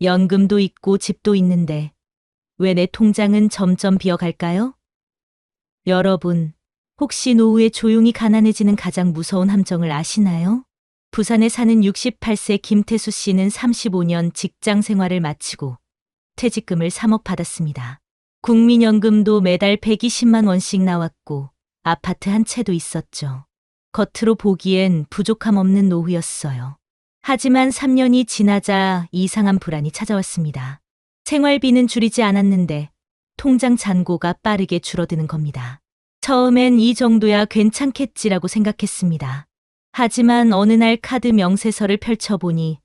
연금도 있고 집도 있는데 왜 내 통장은 점점 비어갈까요? 여러분, 혹시 노후에 조용히 가난해지는 가장 무서운 함정을 아시나요? 부산에 사는 68세 김태수 씨는 35년 직장 생활을 마치고 퇴직금을 3억 받았습니다. 국민연금도 매달 120만 원씩 나왔고 아파트 한 채도 있었죠. 겉으로 보기엔 부족함 없는 노후였어요. 하지만 3년이 지나자 이상한 불안이 찾아왔습니다. 생활비는 줄이지 않았는데 통장 잔고가 빠르게 줄어드는 겁니다. 처음엔 이 정도야 괜찮겠지라고 생각했습니다. 하지만 어느 날 카드 명세서를 펼쳐보니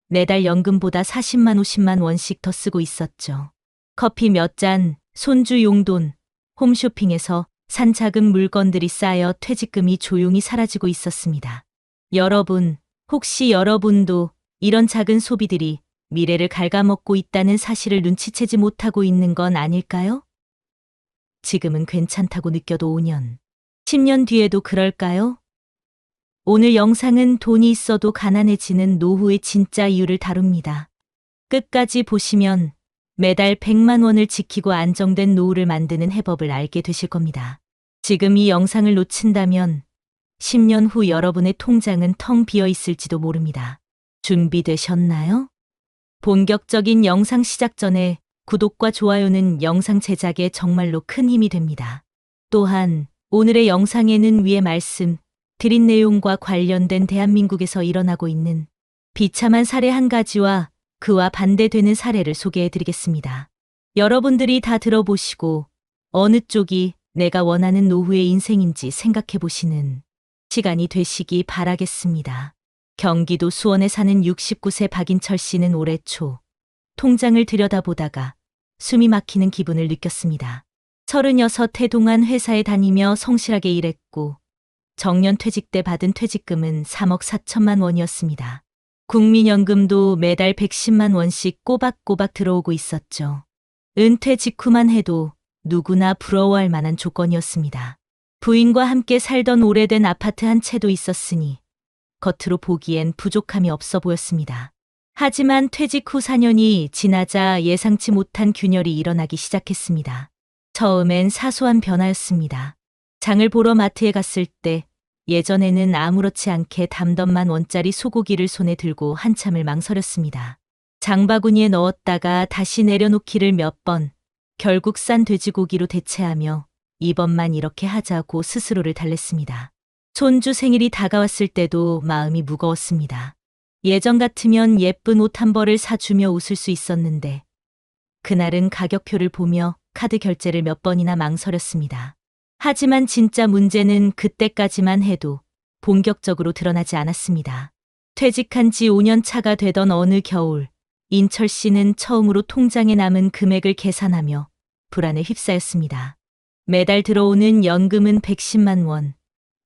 매달 연금보다 40만 50만 원씩 더 쓰고 있었죠. 커피 몇 잔, 손주 용돈, 홈쇼핑에서 산 작은 물건들이 쌓여 퇴직금이 조용히 사라지고 있었습니다. 여러분, 혹시 여러분도 이런 작은 소비들이 미래를 갉아먹고 있다는 사실을 눈치채지 못하고 있는 건 아닐까요? 지금은 괜찮다고 느껴도 5년, 10년 뒤에도 그럴까요? 오늘 영상은 돈이 있어도 가난해지는 노후의 진짜 이유를 다룹니다. 끝까지 보시면 매달 100만 원을 지키고 안정된 노후를 만드는 해법을 알게 되실 겁니다. 지금 이 영상을 놓친다면 10년 후 여러분의 통장은 텅 비어 있을지도 모릅니다. 준비되셨나요? 본격적인 영상 시작 전에 구독과 좋아요는 영상 제작에 정말로 큰 힘이 됩니다. 또한 오늘의 영상에는 위의 말씀 드린 내용과 관련된 대한민국에서 일어나고 있는 비참한 사례 한 가지와 그와 반대되는 사례를 소개해 드리겠습니다. 여러분들이 다 들어보시고 어느 쪽이 내가 원하는 노후의 인생인지 생각해 보시는 시간이 되시기 바라겠습니다. 경기도 수원에 사는 69세 박인철 씨는 올해 초 통장을 들여다보다가 숨이 막히는 기분을 느꼈습니다. 36해 동안 회사에 다니며 성실하게 일했고 정년 퇴직 때 받은 퇴직금은 3억 4천만 원이었습니다. 국민연금도 매달 110만 원씩 꼬박꼬박 들어오고 있었죠. 은퇴 직후만 해도 누구나 부러워할 만한 조건이었습니다. 부인과 함께 살던 오래된 아파트 한 채도 있었으니 겉으로 보기엔 부족함이 없어 보였습니다. 하지만 퇴직 후 4년이 지나자 예상치 못한 균열이 일어나기 시작했습니다. 처음엔 사소한 변화였습니다. 장을 보러 마트에 갔을 때 예전에는 아무렇지 않게 담덤만 원짜리 소고기를 손에 들고 한참을 망설였습니다. 장바구니에 넣었다가 다시 내려놓기를 몇 번, 결국 싼 돼지고기로 대체하며 이번만 이렇게 하자고 스스로를 달랬습니다. 손주 생일이 다가왔을 때도 마음이 무거웠습니다. 예전 같으면 예쁜 옷 한 벌을 사주며 웃을 수 있었는데 그날은 가격표를 보며 카드 결제를 몇 번이나 망설였습니다. 하지만 진짜 문제는 그때까지만 해도 본격적으로 드러나지 않았습니다. 퇴직한 지 5년 차가 되던 어느 겨울, 인철 씨는 처음으로 통장에 남은 금액을 계산하며 불안에 휩싸였습니다. 매달 들어오는 연금은 110만 원,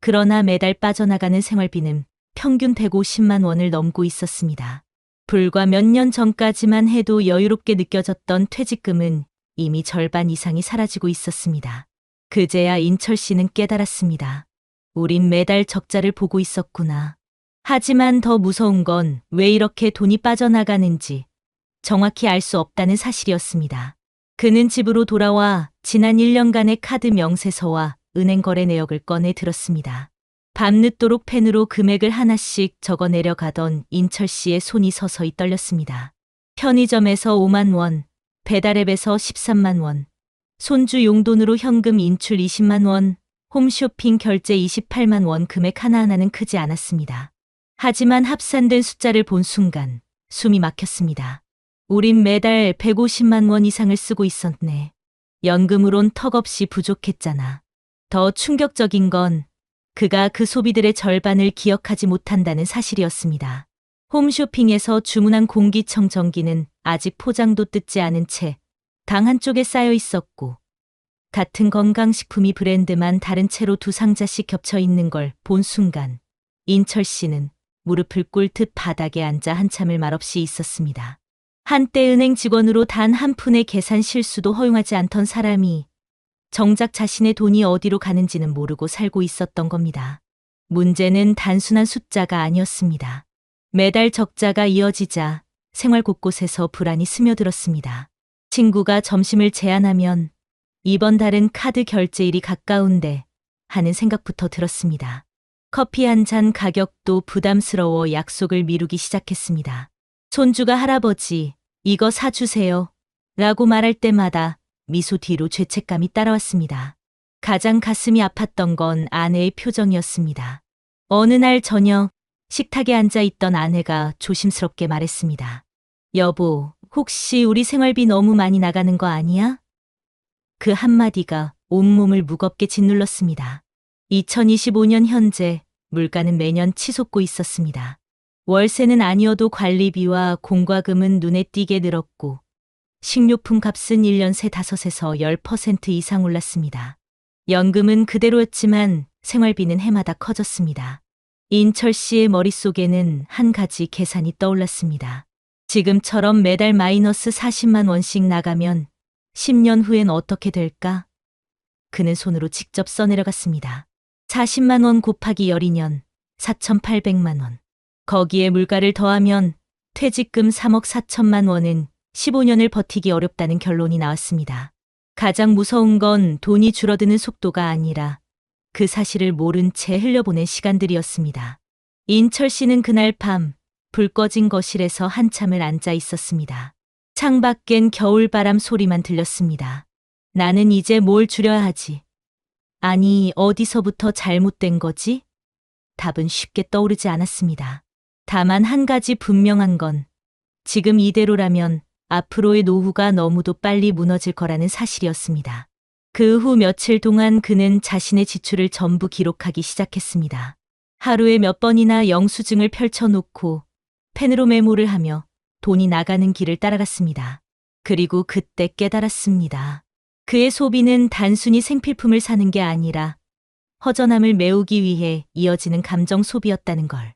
그러나 매달 빠져나가는 생활비는 평균 150만 원을 넘고 있었습니다. 불과 몇 년 전까지만 해도 여유롭게 느껴졌던 퇴직금은 이미 절반 이상이 사라지고 있었습니다. 그제야 인철 씨는 깨달았습니다. 우린 매달 적자를 보고 있었구나. 하지만 더 무서운 건 왜 이렇게 돈이 빠져나가는지 정확히 알 수 없다는 사실이었습니다. 그는 집으로 돌아와 지난 1년간의 카드 명세서와 은행 거래 내역을 꺼내 들었습니다. 밤늦도록 펜으로 금액을 하나씩 적어 내려가던 인철 씨의 손이 서서히 떨렸습니다. 편의점에서 5만 원, 배달앱에서 13만 원, 손주 용돈으로 현금 인출 20만 원, 홈쇼핑 결제 28만 원 금액 하나하나는 크지 않았습니다. 하지만 합산된 숫자를 본 순간 숨이 막혔습니다. 우린 매달 150만 원 이상을 쓰고 있었네. 연금으론 턱없이 부족했잖아. 더 충격적인 건 그가 그 소비들의 절반을 기억하지 못한다는 사실이었습니다. 홈쇼핑에서 주문한 공기청정기는 아직 포장도 뜯지 않은 채 당 한쪽에 쌓여 있었고 같은 건강식품이 브랜드만 다른 채로 두 상자씩 겹쳐 있는 걸 본 순간 인철 씨는 무릎을 꿇듯 바닥에 앉아 한참을 말없이 있었습니다. 한때 은행 직원으로 단 한 푼의 계산 실수도 허용하지 않던 사람이 정작 자신의 돈이 어디로 가는지는 모르고 살고 있었던 겁니다. 문제는 단순한 숫자가 아니었습니다. 매달 적자가 이어지자 생활 곳곳에서 불안이 스며들었습니다. 친구가 점심을 제안하면 이번 달은 카드 결제일이 가까운데 하는 생각부터 들었습니다. 커피 한 잔 가격도 부담스러워 약속을 미루기 시작했습니다. 손주가 할아버지, 이거 사주세요. 라고 말할 때마다 미소 뒤로 죄책감이 따라왔습니다. 가장 가슴이 아팠던 건 아내의 표정이었습니다. 어느 날 저녁 식탁에 앉아 있던 아내가 조심스럽게 말했습니다. 여보, 혹시 우리 생활비 너무 많이 나가는 거 아니야? 그 한마디가 온몸을 무겁게 짓눌렀습니다. 2025년 현재 물가는 매년 치솟고 있었습니다. 월세는 아니어도 관리비와 공과금은 눈에 띄게 늘었고 식료품 값은 1년 새 5에서 10% 이상 올랐습니다. 연금은 그대로였지만 생활비는 해마다 커졌습니다. 인철 씨의 머릿속에는 한 가지 계산이 떠올랐습니다. 지금처럼 매달 마이너스 40만 원씩 나가면 10년 후엔 어떻게 될까? 그는 손으로 직접 써내려갔습니다. 40만 원 곱하기 12년, 4,800만 원. 거기에 물가를 더하면 퇴직금 3억 4천만 원은 15년을 버티기 어렵다는 결론이 나왔습니다. 가장 무서운 건 돈이 줄어드는 속도가 아니라 그 사실을 모른 채 흘려보낸 시간들이었습니다. 인철 씨는 그날 밤 불 꺼진 거실에서 한참을 앉아 있었습니다. 창밖엔 겨울바람 소리만 들렸습니다. 나는 이제 뭘 줄여야 하지? 아니, 어디서부터 잘못된 거지? 답은 쉽게 떠오르지 않았습니다. 다만 한 가지 분명한 건 지금 이대로라면 앞으로의 노후가 너무도 빨리 무너질 거라는 사실이었습니다. 그 후 며칠 동안 그는 자신의 지출을 전부 기록하기 시작했습니다. 하루에 몇 번이나 영수증을 펼쳐놓고 펜으로 메모를 하며 돈이 나가는 길을 따라갔습니다. 그리고 그때 깨달았습니다. 그의 소비는 단순히 생필품을 사는 게 아니라 허전함을 메우기 위해 이어지는 감정 소비였다는 걸.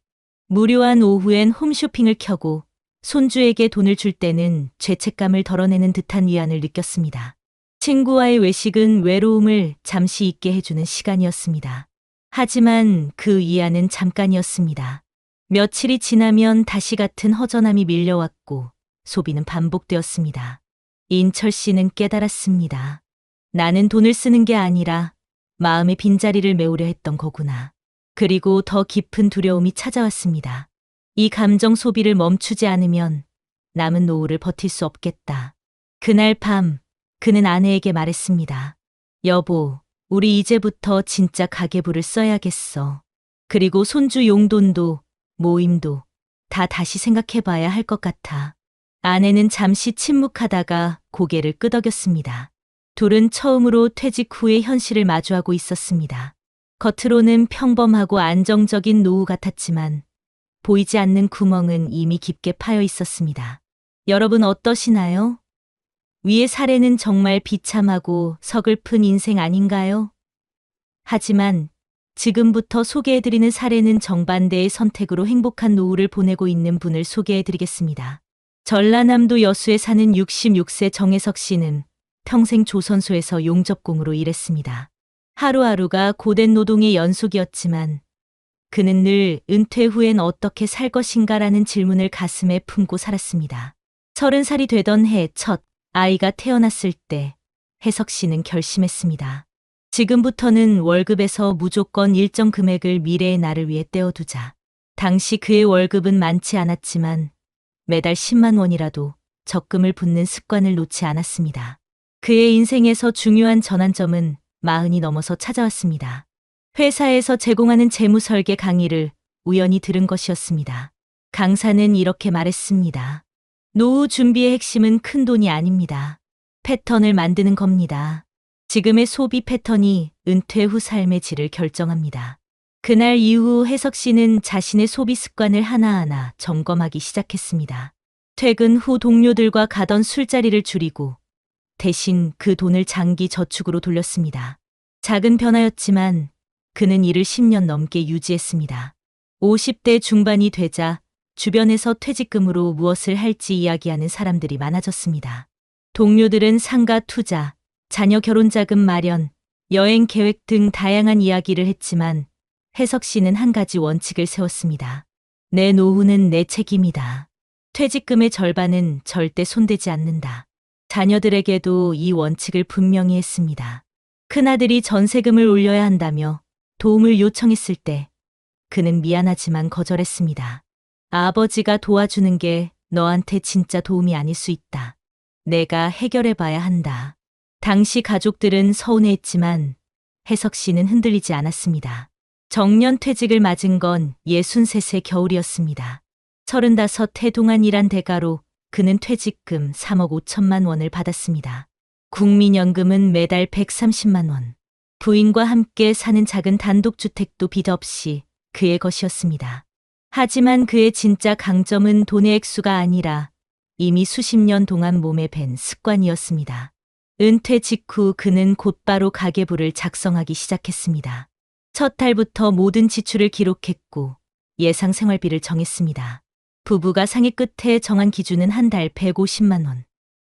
무료한 오후엔 홈쇼핑을 켜고 손주에게 돈을 줄 때는 죄책감을 덜어내는 듯한 위안을 느꼈습니다. 친구와의 외식은 외로움을 잠시 잊게 해주는 시간이었습니다. 하지만 그 위안은 잠깐이었습니다. 며칠이 지나면 다시 같은 허전함이 밀려왔고 소비는 반복되었습니다. 인철 씨는 깨달았습니다. 나는 돈을 쓰는 게 아니라 마음의 빈자리를 메우려 했던 거구나. 그리고 더 깊은 두려움이 찾아왔습니다. 이 감정 소비를 멈추지 않으면 남은 노후를 버틸 수 없겠다. 그날 밤 그는 아내에게 말했습니다. 여보, 우리 이제부터 진짜 가계부를 써야겠어. 그리고 손주 용돈도 모임도 다 다시 생각해봐야 할 것 같아. 아내는 잠시 침묵하다가 고개를 끄덕였습니다. 둘은 처음으로 퇴직 후의 현실을 마주하고 있었습니다. 겉으로는 평범하고 안정적인 노후 같았지만 보이지 않는 구멍은 이미 깊게 파여 있었습니다. 여러분 어떠시나요? 위의 사례는 정말 비참하고 서글픈 인생 아닌가요? 하지만 지금부터 소개해드리는 사례는 정반대의 선택으로 행복한 노후를 보내고 있는 분을 소개해드리겠습니다. 전라남도 여수에 사는 66세 정혜석 씨는 평생 조선소에서 용접공으로 일했습니다. 하루하루가 고된 노동의 연속이었지만 그는 늘 은퇴 후엔 어떻게 살 것인가라는 질문을 가슴에 품고 살았습니다. 30살이 되던 해 첫 아이가 태어났을 때 혜석 씨는 결심했습니다. 지금부터는 월급에서 무조건 일정 금액을 미래의 나를 위해 떼어두자. 당시 그의 월급은 많지 않았지만 매달 10만 원이라도 적금을 붓는 습관을 놓지 않았습니다. 그의 인생에서 중요한 전환점은 40이 넘어서 찾아왔습니다. 회사에서 제공하는 재무 설계 강의를 우연히 들은 것이었습니다. 강사는 이렇게 말했습니다. 노후 준비의 핵심은 큰 돈이 아닙니다. 패턴을 만드는 겁니다. 지금의 소비 패턴이 은퇴 후 삶의 질을 결정합니다. 그날 이후 혜석 씨는 자신의 소비 습관을 하나하나 점검하기 시작했습니다. 퇴근 후 동료들과 가던 술자리를 줄이고 대신 그 돈을 장기 저축으로 돌렸습니다. 작은 변화였지만 그는 이를 10년 넘게 유지했습니다. 50대 중반이 되자 주변에서 퇴직금으로 무엇을 할지 이야기하는 사람들이 많아졌습니다. 동료들은 상가 투자, 자녀 결혼 자금 마련, 여행 계획 등 다양한 이야기를 했지만 혜석 씨는 한 가지 원칙을 세웠습니다. 내 노후는 내 책임이다. 퇴직금의 절반은 절대 손대지 않는다. 자녀들에게도 이 원칙을 분명히 했습니다. 큰아들이 전세금을 올려야 한다며 도움을 요청했을 때 그는 미안하지만 거절했습니다. 아버지가 도와주는 게 너한테 진짜 도움이 아닐 수 있다. 내가 해결해 봐야 한다. 당시 가족들은 서운해했지만 혜석 씨는 흔들리지 않았습니다. 정년 퇴직을 맞은 건 63세 겨울이었습니다. 35해 동안 일한 대가로 그는 퇴직금 3억 5천만 원을 받았습니다. 국민연금은 매달 130만 원. 부인과 함께 사는 작은 단독주택도 빚 없이 그의 것이었습니다. 하지만 그의 진짜 강점은 돈의 액수가 아니라 이미 수십 년 동안 몸에 밴 습관이었습니다. 은퇴 직후 그는 곧바로 가계부를 작성하기 시작했습니다. 첫 달부터 모든 지출을 기록했고 예상 생활비를 정했습니다. 부부가 상의 끝에 정한 기준은 한 달 150만 원.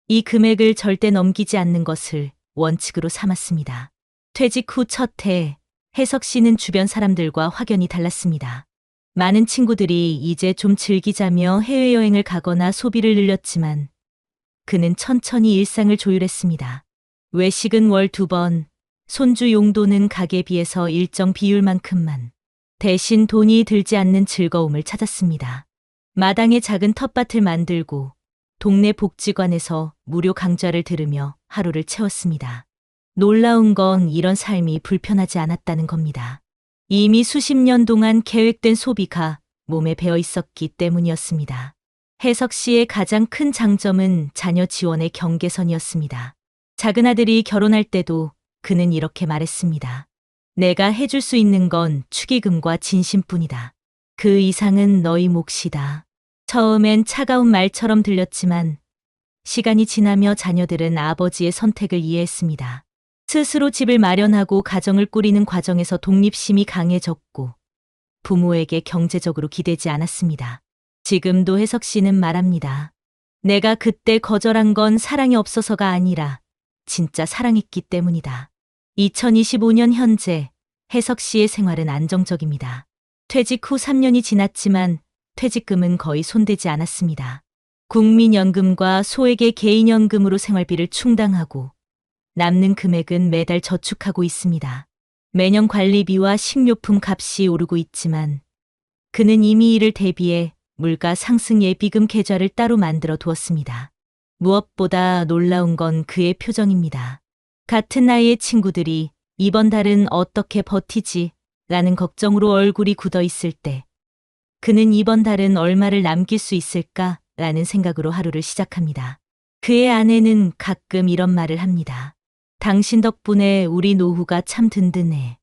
이 금액을 절대 넘기지 않는 것을 원칙으로 삼았습니다. 퇴직 후 첫 해, 혜석 씨는 주변 사람들과 확연히 달랐습니다. 많은 친구들이 이제 좀 즐기자며 해외여행을 가거나 소비를 늘렸지만 그는 천천히 일상을 조율했습니다. 외식은 월 2번, 손주 용도는 가계비에서 일정 비율만큼만. 대신 돈이 들지 않는 즐거움을 찾았습니다. 마당에 작은 텃밭을 만들고 동네 복지관에서 무료 강좌를 들으며 하루를 채웠습니다. 놀라운 건 이런 삶이 불편하지 않았다는 겁니다. 이미 수십 년 동안 계획된 소비가 몸에 배어 있었기 때문이었습니다. 혜석 씨의 가장 큰 장점은 자녀 지원의 경계선이었습니다. 작은 아들이 결혼할 때도 그는 이렇게 말했습니다. 내가 해줄 수 있는 건 축의금과 진심뿐이다. 그 이상은 너희 몫이다. 처음엔 차가운 말처럼 들렸지만 시간이 지나며 자녀들은 아버지의 선택을 이해했습니다. 스스로 집을 마련하고 가정을 꾸리는 과정에서 독립심이 강해졌고 부모에게 경제적으로 기대지 않았습니다. 지금도 혜석 씨는 말합니다. 내가 그때 거절한 건 사랑이 없어서가 아니라 진짜 사랑했기 때문이다. 2025년 현재 혜석 씨의 생활은 안정적입니다. 퇴직 후 3년이 지났지만 퇴직금은 거의 손대지 않았습니다. 국민연금과 소액의 개인연금으로 생활비를 충당하고 남는 금액은 매달 저축하고 있습니다. 매년 관리비와 식료품 값이 오르고 있지만 그는 이미 이를 대비해 물가 상승 예비금 계좌를 따로 만들어 두었습니다. 무엇보다 놀라운 건 그의 표정입니다. 같은 나이의 친구들이 이번 달은 어떻게 버티지? 라는 걱정으로 얼굴이 굳어 있을 때 그는 이번 달은 얼마를 남길 수 있을까? 라는 생각으로 하루를 시작합니다. 그의 아내는 가끔 이런 말을 합니다. 당신 덕분에 우리 노후가 참 든든해.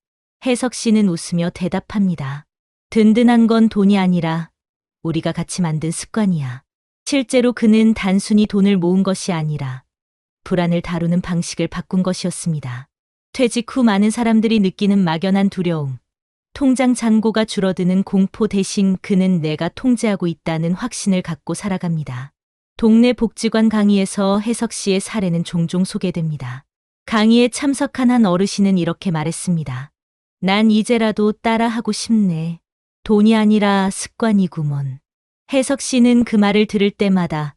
혜석 씨는 웃으며 대답합니다. 든든한 건 돈이 아니라 우리가 같이 만든 습관이야. 실제로 그는 단순히 돈을 모은 것이 아니라 불안을 다루는 방식을 바꾼 것이었습니다. 퇴직 후 많은 사람들이 느끼는 막연한 두려움, 통장 잔고가 줄어드는 공포 대신 그는 내가 통제하고 있다는 확신을 갖고 살아갑니다. 동네 복지관 강의에서 혜석 씨의 사례는 종종 소개됩니다. 강의에 참석한 한 어르신은 이렇게 말했습니다. 난 이제라도 따라하고 싶네. 돈이 아니라 습관이구먼. 혜석 씨는 그 말을 들을 때마다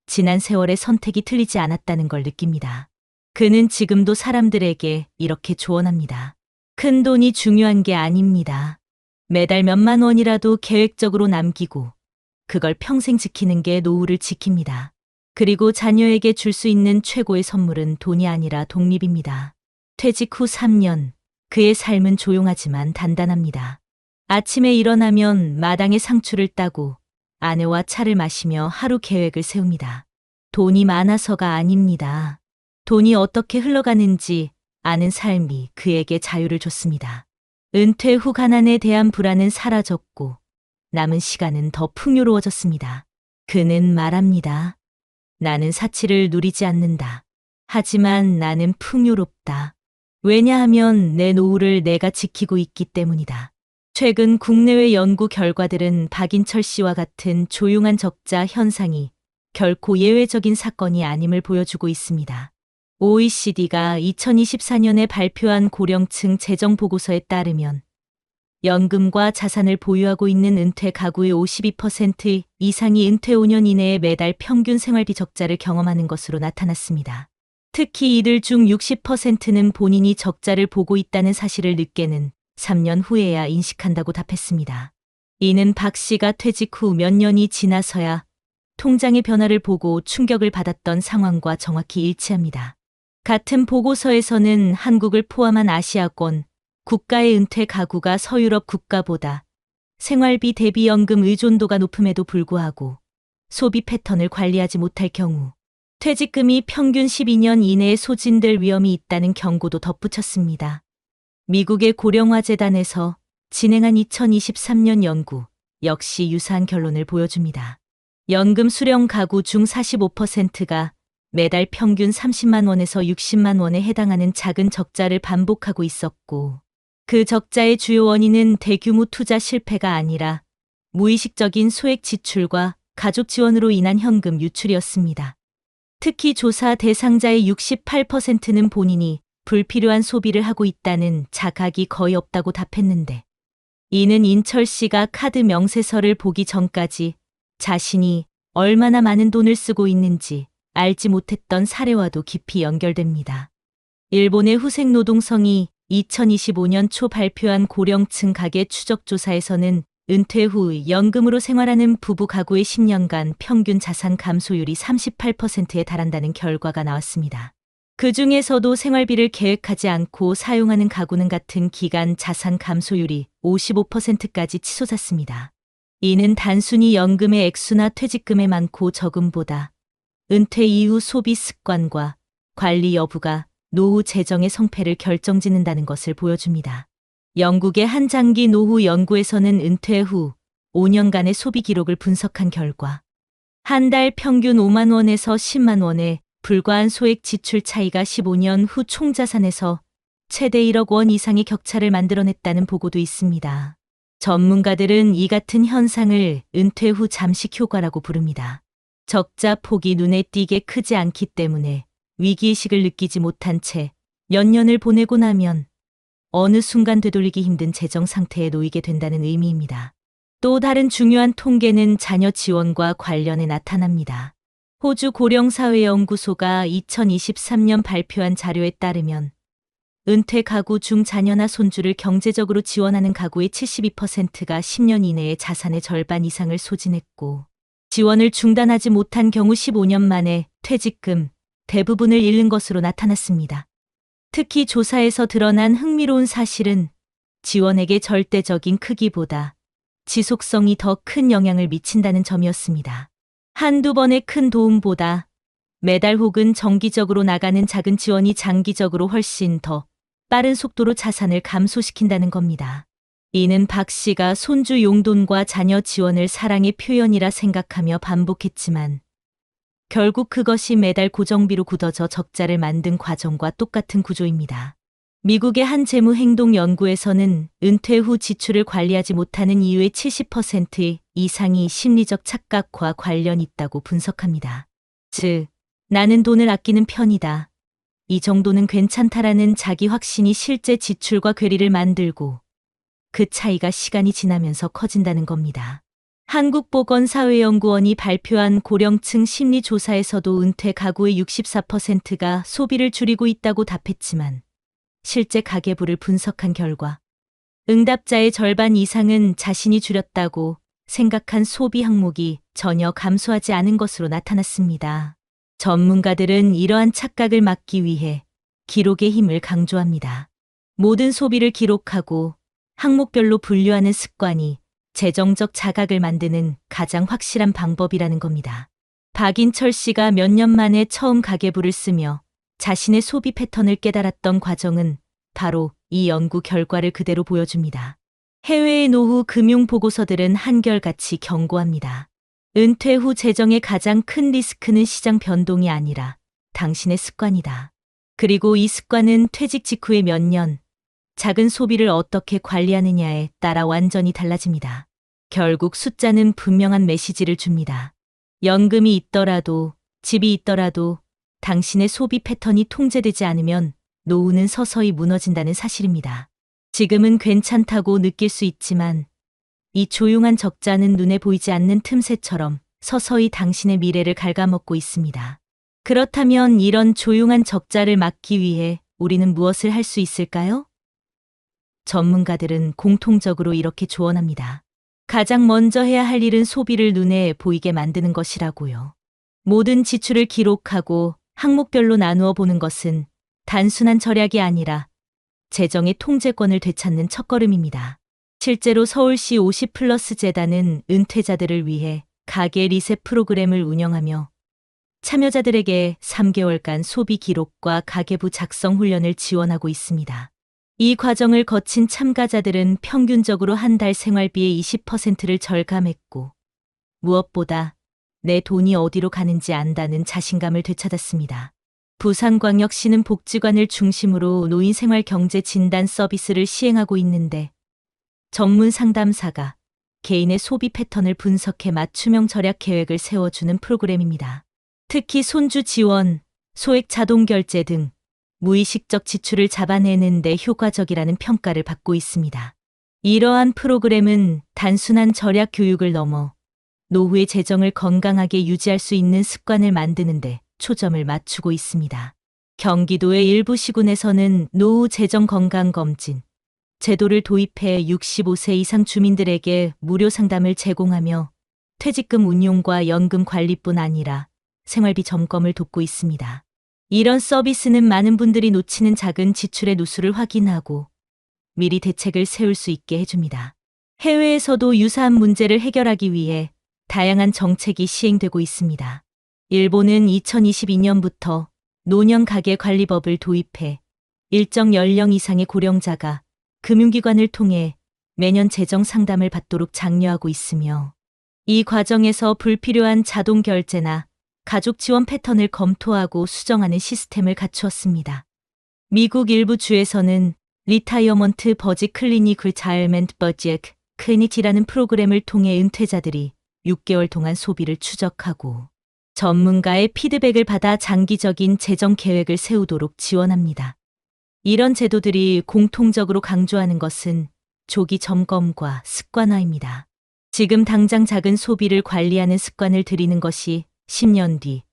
지난 세월의 선택이 틀리지 않았다는 걸 느낍니다. 그는 지금도 사람들에게 이렇게 조언합니다. 큰 돈이 중요한 게 아닙니다. 매달 몇만 원이라도 계획적으로 남기고 그걸 평생 지키는 게 노후를 지킵니다. 그리고 자녀에게 줄 수 있는 최고의 선물은 돈이 아니라 독립입니다. 퇴직 후 3년, 그의 삶은 조용하지만 단단합니다. 아침에 일어나면 마당에 상추를 따고 아내와 차를 마시며 하루 계획을 세웁니다. 돈이 많아서가 아닙니다. 돈이 어떻게 흘러가는지 아는 삶이 그에게 자유를 줬습니다. 은퇴 후 가난에 대한 불안은 사라졌고 남은 시간은 더 풍요로워졌습니다. 그는 말합니다. 나는 사치를 누리지 않는다. 하지만 나는 풍요롭다. 왜냐하면 내 노후를 내가 지키고 있기 때문이다. 최근 국내외 연구 결과들은 박인철 씨와 같은 조용한 적자 현상이 결코 예외적인 사건이 아님을 보여주고 있습니다. OECD가 2024년에 발표한 고령층 재정 보고서에 따르면 연금과 자산을 보유하고 있는 은퇴 가구의 52% 이상이 은퇴 5년 이내에 매달 평균 생활비 적자를 경험하는 것으로 나타났습니다. 특히 이들 중 60%는 본인이 적자를 보고 있다는 사실을 늦게는 3년 후에야 인식한다고 답했습니다. 이는 박 씨가 퇴직 후 몇 년이 지나서야 통장의 변화를 보고 충격을 받았던 상황과 정확히 일치합니다. 같은 보고서에서는 한국을 포함한 아시아권 국가의 은퇴 가구가 서유럽 국가보다 생활비 대비 연금 의존도가 높음에도 불구하고 소비 패턴을 관리하지 못할 경우 퇴직금이 평균 12년 이내에 소진될 위험이 있다는 경고도 덧붙였습니다. 미국의 고령화재단에서 진행한 2023년 연구 역시 유사한 결론을 보여줍니다. 연금 수령 가구 중 45%가 매달 평균 30만 원에서 60만 원에 해당하는 작은 적자를 반복하고 있었고, 그 적자의 주요 원인은 대규모 투자 실패가 아니라 무의식적인 소액 지출과 가족 지원으로 인한 현금 유출이었습니다. 특히 조사 대상자의 68%는 본인이 불필요한 소비를 하고 있다는 자각이 거의 없다고 답했는데, 이는 인철 씨가 카드 명세서를 보기 전까지 자신이 얼마나 많은 돈을 쓰고 있는지 알지 못했던 사례와도 깊이 연결됩니다. 일본의 후생 노동성이 2025년 초 발표한 고령층 가계 추적 조사에서는 은퇴 후 연금으로 생활하는 부부 가구의 10년간 평균 자산 감소율이 38%에 달한다는 결과가 나왔습니다. 그 중에서도 생활비를 계획하지 않고 사용하는 가구는 같은 기간 자산 감소율이 55%까지 치솟았습니다. 이는 단순히 연금의 액수나 퇴직금의 많고 적음보다 은퇴 이후 소비 습관과 관리 여부가 노후 재정의 성패를 결정짓는다는 것을 보여줍니다. 영국의 한 장기 노후 연구에서는 은퇴 후 5년간의 소비 기록을 분석한 결과 한 달 평균 5만 원에서 10만 원에 불과한 소액 지출 차이가 15년 후 총자산에서 최대 1억 원 이상의 격차를 만들어냈다는 보고도 있습니다. 전문가들은 이 같은 현상을 은퇴 후 잠식 효과라고 부릅니다. 적자 폭이 눈에 띄게 크지 않기 때문에 위기의식을 느끼지 못한 채 몇 년을 보내고 나면 어느 순간 되돌리기 힘든 재정 상태에 놓이게 된다는 의미입니다. 또 다른 중요한 통계는 자녀 지원과 관련해 나타납니다. 호주 고령사회연구소가 2023년 발표한 자료에 따르면 은퇴 가구 중 자녀나 손주를 경제적으로 지원하는 가구의 72%가 10년 이내에 자산의 절반 이상을 소진했고, 지원을 중단하지 못한 경우 15년 만에 퇴직금 대부분을 잃는 것으로 나타났습니다. 특히 조사에서 드러난 흥미로운 사실은 지원액의 절대적인 크기보다 지속성이 더 큰 영향을 미친다는 점이었습니다. 한두 번의 큰 도움보다 매달 혹은 정기적으로 나가는 작은 지원이 장기적으로 훨씬 더 빠른 속도로 자산을 감소시킨다는 겁니다. 이는 박 씨가 손주 용돈과 자녀 지원을 사랑의 표현이라 생각하며 반복했지만 결국 그것이 매달 고정비로 굳어져 적자를 만든 과정과 똑같은 구조입니다. 미국의 한 재무행동연구에서는 은퇴 후 지출을 관리하지 못하는 이유의 70% 이상이 심리적 착각과 관련이 있다고 분석합니다. 즉, 나는 돈을 아끼는 편이다. 이 정도는 괜찮다라는 자기 확신이 실제 지출과 괴리를 만들고 그 차이가 시간이 지나면서 커진다는 겁니다. 한국보건사회연구원이 발표한 고령층 심리조사에서도 은퇴 가구의 64%가 소비를 줄이고 있다고 답했지만 실제 가계부를 분석한 결과 응답자의 절반 이상은 자신이 줄였다고 생각한 소비 항목이 전혀 감소하지 않은 것으로 나타났습니다. 전문가들은 이러한 착각을 막기 위해 기록의 힘을 강조합니다. 모든 소비를 기록하고 항목별로 분류하는 습관이 재정적 자각을 만드는 가장 확실한 방법이라는 겁니다. 박인철 씨가 몇 년 만에 처음 가계부를 쓰며 자신의 소비 패턴을 깨달았던 과정은 바로 이 연구 결과를 그대로 보여줍니다. 해외의 노후 금융 보고서들은 한결같이 경고합니다. 은퇴 후 재정의 가장 큰 리스크는 시장 변동이 아니라 당신의 습관이다. 그리고 이 습관은 퇴직 직후의 몇 년, 작은 소비를 어떻게 관리하느냐에 따라 완전히 달라집니다. 결국 숫자는 분명한 메시지를 줍니다. 연금이 있더라도, 집이 있더라도 당신의 소비 패턴이 통제되지 않으면 노후는 서서히 무너진다는 사실입니다. 지금은 괜찮다고 느낄 수 있지만 이 조용한 적자는 눈에 보이지 않는 틈새처럼 서서히 당신의 미래를 갉아먹고 있습니다. 그렇다면 이런 조용한 적자를 막기 위해 우리는 무엇을 할 수 있을까요? 전문가들은 공통적으로 이렇게 조언합니다. 가장 먼저 해야 할 일은 소비를 눈에 보이게 만드는 것이라고요. 모든 지출을 기록하고 항목별로 나누어 보는 것은 단순한 절약이 아니라 재정의 통제권을 되찾는 첫걸음입니다. 실제로 서울시 50플러스 재단은 은퇴자들을 위해 가계 리셋 프로그램을 운영하며 참여자들에게 3개월간 소비 기록과 가계부 작성 훈련을 지원하고 있습니다. 이 과정을 거친 참가자들은 평균적으로 한 달 생활비의 20%를 절감했고 무엇보다 내 돈이 어디로 가는지 안다는 자신감을 되찾았습니다. 부산광역시는 복지관을 중심으로 노인 생활 경제 진단 서비스를 시행하고 있는데 전문 상담사가 개인의 소비 패턴을 분석해 맞춤형 절약 계획을 세워주는 프로그램입니다. 특히 손주 지원, 소액 자동 결제 등 무의식적 지출을 잡아내는 데 효과적이라는 평가를 받고 있습니다. 이러한 프로그램은 단순한 절약 교육을 넘어 노후의 재정을 건강하게 유지할 수 있는 습관을 만드는 데 초점을 맞추고 있습니다. 경기도의 일부 시군에서는 노후 재정 건강 검진 제도를 도입해 65세 이상 주민들에게 무료 상담을 제공하며 퇴직금 운용과 연금 관리뿐 아니라 생활비 점검을 돕고 있습니다. 이런 서비스는 많은 분들이 놓치는 작은 지출의 누수를 확인하고 미리 대책을 세울 수 있게 해줍니다. 해외에서도 유사한 문제를 해결하기 위해 다양한 정책이 시행되고 있습니다. 일본은 2022년부터 노년 가계 관리법을 도입해 일정 연령 이상의 고령자가 금융기관을 통해 매년 재정 상담을 받도록 장려하고 있으며 이 과정에서 불필요한 자동 결제나 가족 지원 패턴을 검토하고 수정하는 시스템을 갖추었습니다. 미국 일부 주에서는 리타이어먼트 버지 클리닉 리타이어먼트 버지 클리닉이라는 프로그램을 통해 은퇴자들이 6개월 동안 소비를 추적하고 전문가의 피드백을 받아 장기적인 재정 계획을 세우도록 지원합니다. 이런 제도들이 공통적으로 강조하는 것은 조기 점검과 습관화입니다. 지금 당장 작은 소비를 관리하는 습관을 들이는 것이 10년 뒤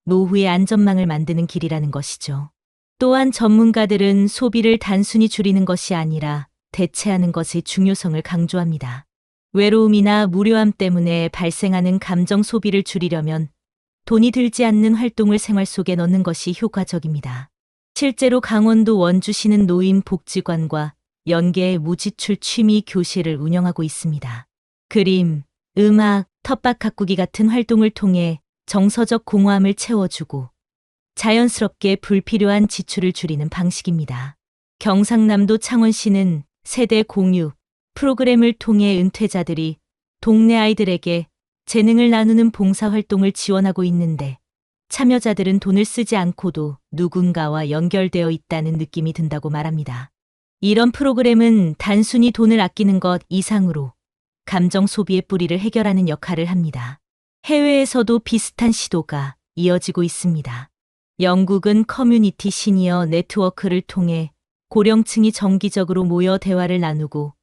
노후의 안전망을 만드는 길이라는 것이죠. 또한 전문가들은 소비를 단순히 줄이는 것이 아니라 대체하는 것의 중요성을 강조합니다. 외로움이나 무료함 때문에 발생하는 감정 소비를 줄이려면 돈이 들지 않는 활동을 생활 속에 넣는 것이 효과적입니다. 실제로 강원도 원주시는 노인 복지관과 연계 무지출 취미 교실을 운영하고 있습니다. 그림, 음악, 텃밭 가꾸기 같은 활동을 통해 정서적 공허함을 채워주고 자연스럽게 불필요한 지출을 줄이는 방식입니다. 경상남도 창원시는 세대 공유 프로그램을 통해 은퇴자들이 동네 아이들에게 재능을 나누는 봉사활동을 지원하고 있는데 참여자들은 돈을 쓰지 않고도 누군가와 연결되어 있다는 느낌이 든다고 말합니다. 이런 프로그램은 단순히 돈을 아끼는 것 이상으로 감정 소비의 뿌리를 해결하는 역할을 합니다. 해외에서도 비슷한 시도가 이어지고 있습니다. 영국은 커뮤니티 시니어 네트워크를 통해 고령층이 정기적으로 모여 대화를 나누고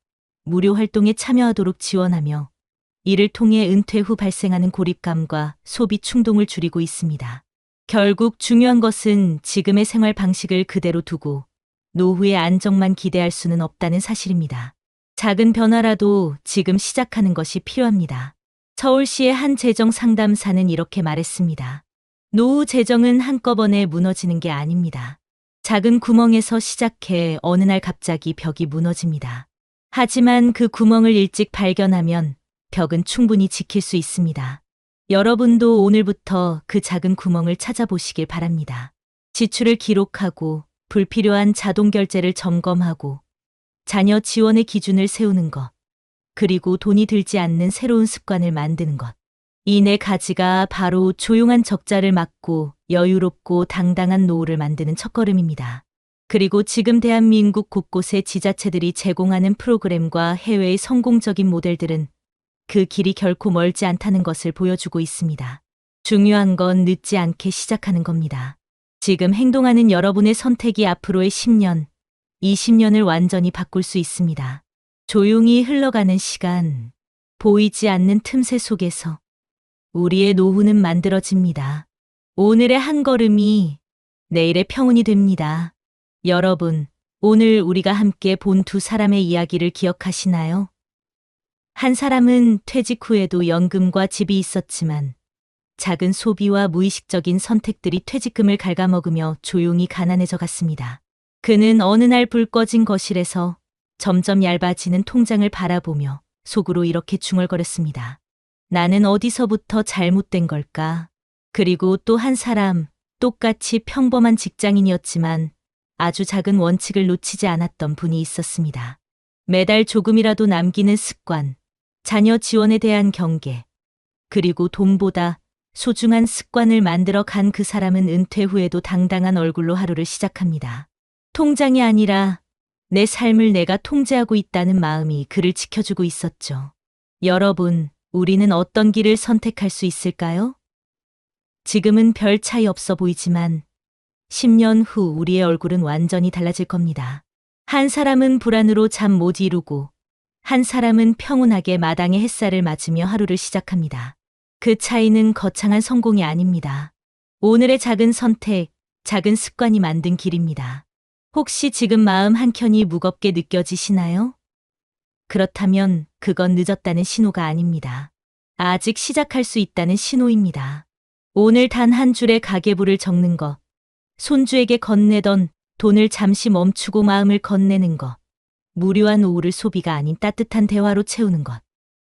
무료 활동에 참여하도록 지원하며 이를 통해 은퇴 후 발생하는 고립감과 소비 충동을 줄이고 있습니다. 결국 중요한 것은 지금의 생활 방식을 그대로 두고 노후의 안정만 기대할 수는 없다는 사실입니다. 작은 변화라도 지금 시작하는 것이 필요합니다. 서울시의 한 재정 상담사는 이렇게 말했습니다. 노후 재정은 한꺼번에 무너지는 게 아닙니다. 작은 구멍에서 시작해 어느 날 갑자기 벽이 무너집니다. 하지만 그 구멍을 일찍 발견하면 벽은 충분히 지킬 수 있습니다. 여러분도 오늘부터 그 작은 구멍을 찾아보시길 바랍니다. 지출을 기록하고 불필요한 자동 결제를 점검하고 자녀 지원의 기준을 세우는 것, 그리고 돈이 들지 않는 새로운 습관을 만드는 것. 이 네 가지가 바로 조용한 적자를 막고 여유롭고 당당한 노후를 만드는 첫걸음입니다. 그리고 지금 대한민국 곳곳의 지자체들이 제공하는 프로그램과 해외의 성공적인 모델들은 그 길이 결코 멀지 않다는 것을 보여주고 있습니다. 중요한 건 늦지 않게 시작하는 겁니다. 지금 행동하는 여러분의 선택이 앞으로의 10년, 20년을 완전히 바꿀 수 있습니다. 조용히 흘러가는 시간, 보이지 않는 틈새 속에서 우리의 노후는 만들어집니다. 오늘의 한 걸음이 내일의 평온이 됩니다. 여러분, 오늘 우리가 함께 본 두 사람의 이야기를 기억하시나요? 한 사람은 퇴직 후에도 연금과 집이 있었지만 작은 소비와 무의식적인 선택들이 퇴직금을 갉아먹으며 조용히 가난해져 갔습니다. 그는 어느 날 불 꺼진 거실에서 점점 얇아지는 통장을 바라보며 속으로 이렇게 중얼거렸습니다. 나는 어디서부터 잘못된 걸까? 그리고 또 한 사람, 똑같이 평범한 직장인이었지만 아주 작은 원칙을 놓치지 않았던 분이 있었습니다. 매달 조금이라도 남기는 습관, 자녀 지원에 대한 경계, 그리고 돈보다 소중한 습관을 만들어 간 그 사람은 은퇴 후에도 당당한 얼굴로 하루를 시작합니다. 통장이 아니라 내 삶을 내가 통제하고 있다는 마음이 그를 지켜주고 있었죠. 여러분, 우리는 어떤 길을 선택할 수 있을까요? 지금은 별 차이 없어 보이지만 10년 후 우리의 얼굴은 완전히 달라질 겁니다. 한 사람은 불안으로 잠 못 이루고 한 사람은 평온하게 마당의 햇살을 맞으며 하루를 시작합니다. 그 차이는 거창한 성공이 아닙니다. 오늘의 작은 선택, 작은 습관이 만든 길입니다. 혹시 지금 마음 한켠이 무겁게 느껴지시나요? 그렇다면 그건 늦었다는 신호가 아닙니다. 아직 시작할 수 있다는 신호입니다. 오늘 단 한 줄의 가계부를 적는 것, 손주에게 건네던 돈을 잠시 멈추고 마음을 건네는 것, 무료한 오후를 소비가 아닌 따뜻한 대화로 채우는 것.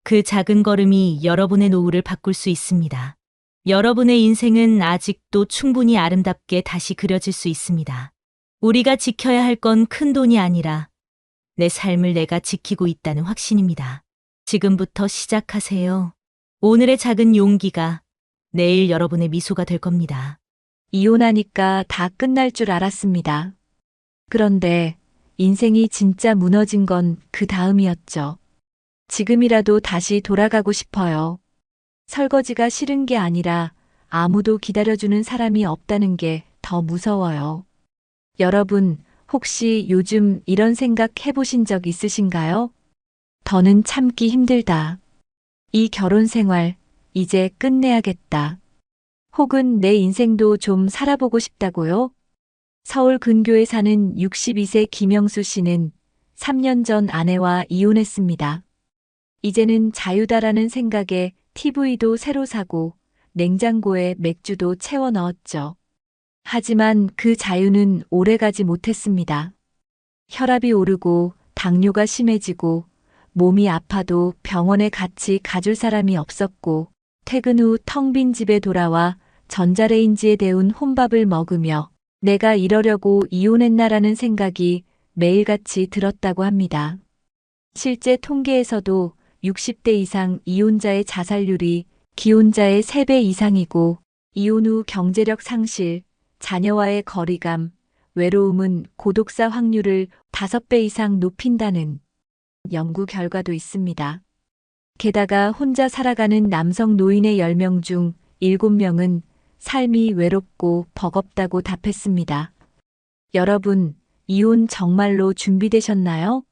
그 작은 걸음이 여러분의 노후를 바꿀 수 있습니다. 여러분의 인생은 아직도 충분히 아름답게 다시 그려질 수 있습니다. 우리가 지켜야 할 건 큰 돈이 아니라 내 삶을 내가 지키고 있다는 확신입니다. 지금부터 시작하세요. 오늘의 작은 용기가 내일 여러분의 미소가 될 겁니다. 이혼하니까 다 끝날 줄 알았습니다. 그런데 인생이 진짜 무너진 건 그 다음이었죠. 지금이라도 다시 돌아가고 싶어요. 설거지가 싫은 게 아니라 아무도 기다려주는 사람이 없다는 게 더 무서워요. 여러분, 혹시 요즘 이런 생각 해보신 적 있으신가요? 더는 참기 힘들다. 이 결혼 생활, 이제 끝내야겠다. 혹은 내 인생도 좀 살아보고 싶다고요? 서울 근교에 사는 62세 김영수 씨는 3년 전 아내와 이혼했습니다. 이제는 자유다라는 생각에 TV도 새로 사고 냉장고에 맥주도 채워 넣었죠. 하지만 그 자유는 오래가지 못했습니다. 혈압이 오르고 당뇨가 심해지고 몸이 아파도 병원에 같이 가줄 사람이 없었고 퇴근 후 텅 빈 집에 돌아와 전자레인지에 데운 혼밥을 먹으며 내가 이러려고 이혼했나라는 생각이 매일같이 들었다고 합니다. 실제 통계에서도 60대 이상 이혼자의 자살률이 기혼자의 3배 이상이고 이혼 후 경제력 상실, 자녀와의 거리감, 외로움은 고독사 확률을 5배 이상 높인다는 연구 결과도 있습니다. 게다가 혼자 살아가는 남성 노인의 10명 중 7명은 삶이 외롭고 버겁다고 답했습니다. 여러분, 이혼 정말로 준비되셨나요?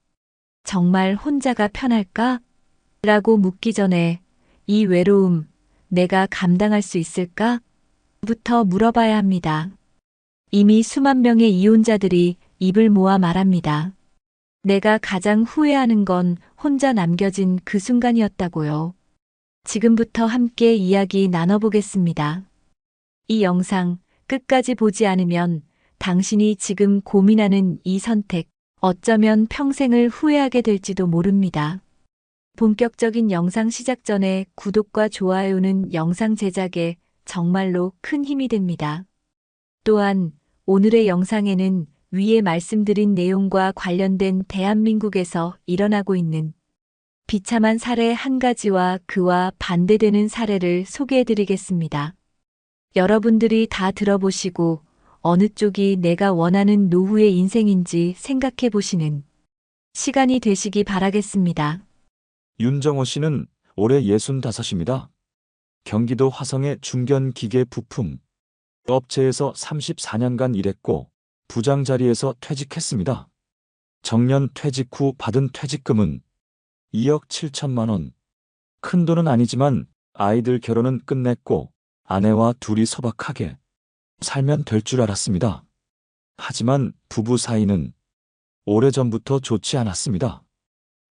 정말 혼자가 편할까? 라고 묻기 전에 이 외로움 내가 감당할 수 있을까? 부터 물어봐야 합니다. 이미 수만 명의 이혼자들이 입을 모아 말합니다. 내가 가장 후회하는 건 혼자 남겨진 그 순간이었다고요. 지금부터 함께 이야기 나눠보겠습니다. 이 영상 끝까지 보지 않으면 당신이 지금 고민하는 이 선택, 어쩌면 평생을 후회하게 될지도 모릅니다. 본격적인 영상 시작 전에 구독과 좋아요는 영상 제작에 정말로 큰 힘이 됩니다. 또한 오늘의 영상에는 위에 말씀드린 내용과 관련된 대한민국에서 일어나고 있는 비참한 사례 한 가지와 그와 반대되는 사례를 소개해드리겠습니다. 여러분들이 다 들어보시고 어느 쪽이 내가 원하는 노후의 인생인지 생각해보시는 시간이 되시기 바라겠습니다. 윤정호 씨는 올해 65입니다. 경기도 화성의 중견기계 부품 업체에서 34년간 일했고 부장 자리에서 퇴직했습니다. 정년 퇴직 후 받은 퇴직금은 2억 7천만 원. 큰 돈은 아니지만 아이들 결혼은 끝냈고 아내와 둘이 소박하게 살면 될 줄 알았습니다. 하지만 부부 사이는 오래전부터 좋지 않았습니다.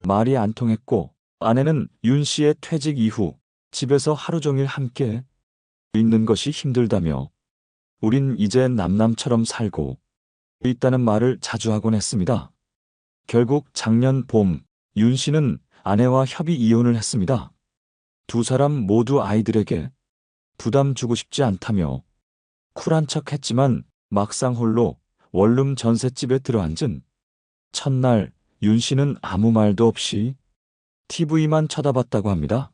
말이 안 통했고 아내는 윤 씨의 퇴직 이후 집에서 하루 종일 함께 있는 것이 힘들다며 우린 이제 남남처럼 살고 있다는 말을 자주 하곤 했습니다. 결국 작년 봄 윤 씨는 아내와 협의 이혼을 했습니다. 두 사람 모두 아이들에게 부담 주고 싶지 않다며 쿨한 척 했지만 막상 홀로 원룸 전셋집에 들어앉은 첫날 윤 씨는 아무 말도 없이 TV만 쳐다봤다고 합니다.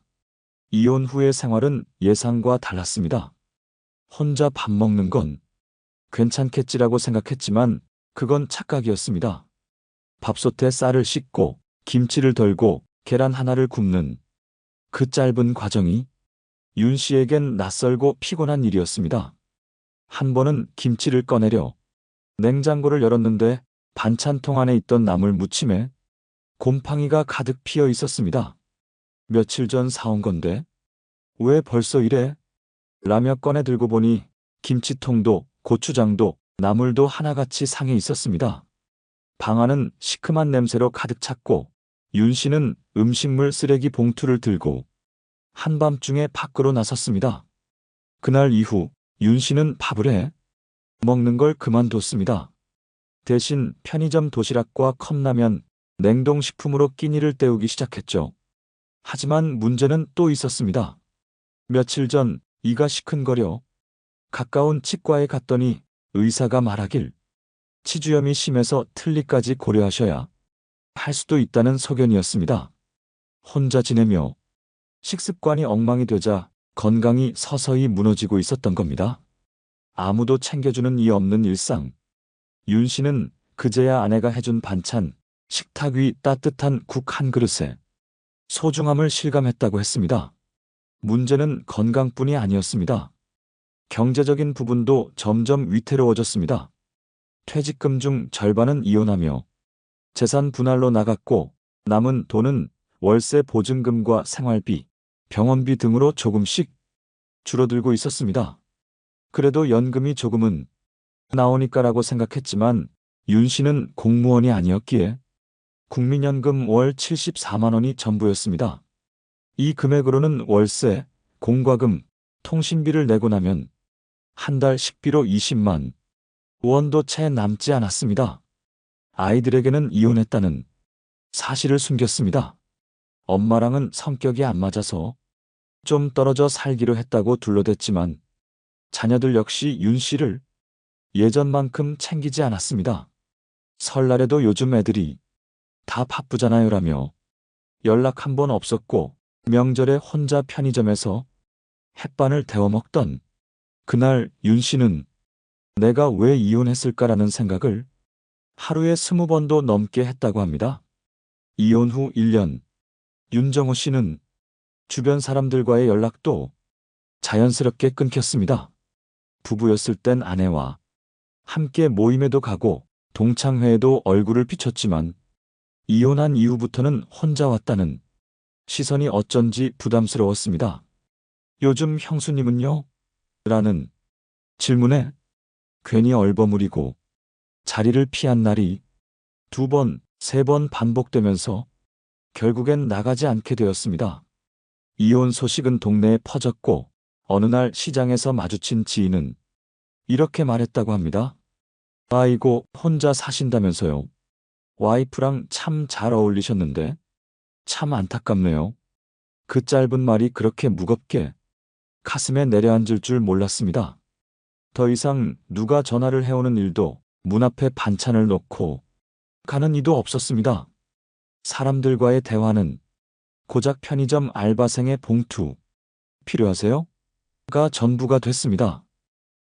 이혼 후의 생활은 예상과 달랐습니다. 혼자 밥 먹는 건 괜찮겠지라고 생각했지만 그건 착각이었습니다. 밥솥에 쌀을 씻고 김치를 덜고 계란 하나를 굽는 그 짧은 과정이 윤 씨에겐 낯설고 피곤한 일이었습니다. 한 번은 김치를 꺼내려 냉장고를 열었는데 반찬통 안에 있던 나물 무침에 곰팡이가 가득 피어 있었습니다. 며칠 전 사온 건데 왜 벌써 이래? 라며 꺼내 들고 보니 김치통도 고추장도 나물도 하나같이 상해 있었습니다. 방 안은 시큼한 냄새로 가득 찼고 윤 씨는 음식물 쓰레기 봉투를 들고 한밤중에 밖으로 나섰습니다. 그날 이후 윤 씨는 밥을 해 먹는 걸 그만뒀습니다. 대신 편의점 도시락과 컵라면, 냉동식품으로 끼니를 때우기 시작했죠. 하지만 문제는 또 있었습니다. 며칠 전 이가 시큰거려 가까운 치과에 갔더니 의사가 말하길 치주염이 심해서 틀니까지 고려하셔야 할 수도 있다는 소견이었습니다. 혼자 지내며 식습관이 엉망이 되자 건강이 서서히 무너지고 있었던 겁니다. 아무도 챙겨주는 이 없는 일상. 윤 씨는 그제야 아내가 해준 반찬, 식탁 위 따뜻한 국 한 그릇에 소중함을 실감했다고 했습니다. 문제는 건강뿐이 아니었습니다. 경제적인 부분도 점점 위태로워졌습니다. 퇴직금 중 절반은 이혼하며 재산 분할로 나갔고 남은 돈은 월세 보증금과 생활비, 병원비 등으로 조금씩 줄어들고 있었습니다. 그래도 연금이 조금은 나오니까라고 생각했지만 윤 씨는 공무원이 아니었기에 국민연금 월 74만 원이 전부였습니다. 이 금액으로는 월세, 공과금, 통신비를 내고 나면 한 달 식비로 20만 원도 채 남지 않았습니다. 아이들에게는 이혼했다는 사실을 숨겼습니다. 엄마랑은 성격이 안 맞아서 좀 떨어져 살기로 했다고 둘러댔지만 자녀들 역시 윤 씨를 예전만큼 챙기지 않았습니다. 설날에도 요즘 애들이 다 바쁘잖아요라며 연락 한 번 없었고 명절에 혼자 편의점에서 햇반을 데워 먹던 그날 윤 씨는 내가 왜 이혼했을까라는 생각을 하루에 20번도 넘게 했다고 합니다. 이혼 후 1년, 윤정호 씨는 주변 사람들과의 연락도 자연스럽게 끊겼습니다. 부부였을 땐 아내와 함께 모임에도 가고 동창회에도 얼굴을 비췄지만 이혼한 이후부터는 혼자 왔다는 시선이 어쩐지 부담스러웠습니다. 요즘 형수님은요? 라는 질문에 괜히 얼버무리고 자리를 피한 날이 2번, 3번 반복되면서 결국엔 나가지 않게 되었습니다. 이혼 소식은 동네에 퍼졌고 어느 날 시장에서 마주친 지인은 이렇게 말했다고 합니다. 아이고, 혼자 사신다면서요. 와이프랑 참 잘 어울리셨는데 참 안타깝네요. 그 짧은 말이 그렇게 무겁게 가슴에 내려앉을 줄 몰랐습니다. 더 이상 누가 전화를 해오는 일도 문 앞에 반찬을 놓고 가는 이도 없었습니다. 사람들과의 대화는 고작 편의점 알바생의 봉투 필요하세요? 가 전부가 됐습니다.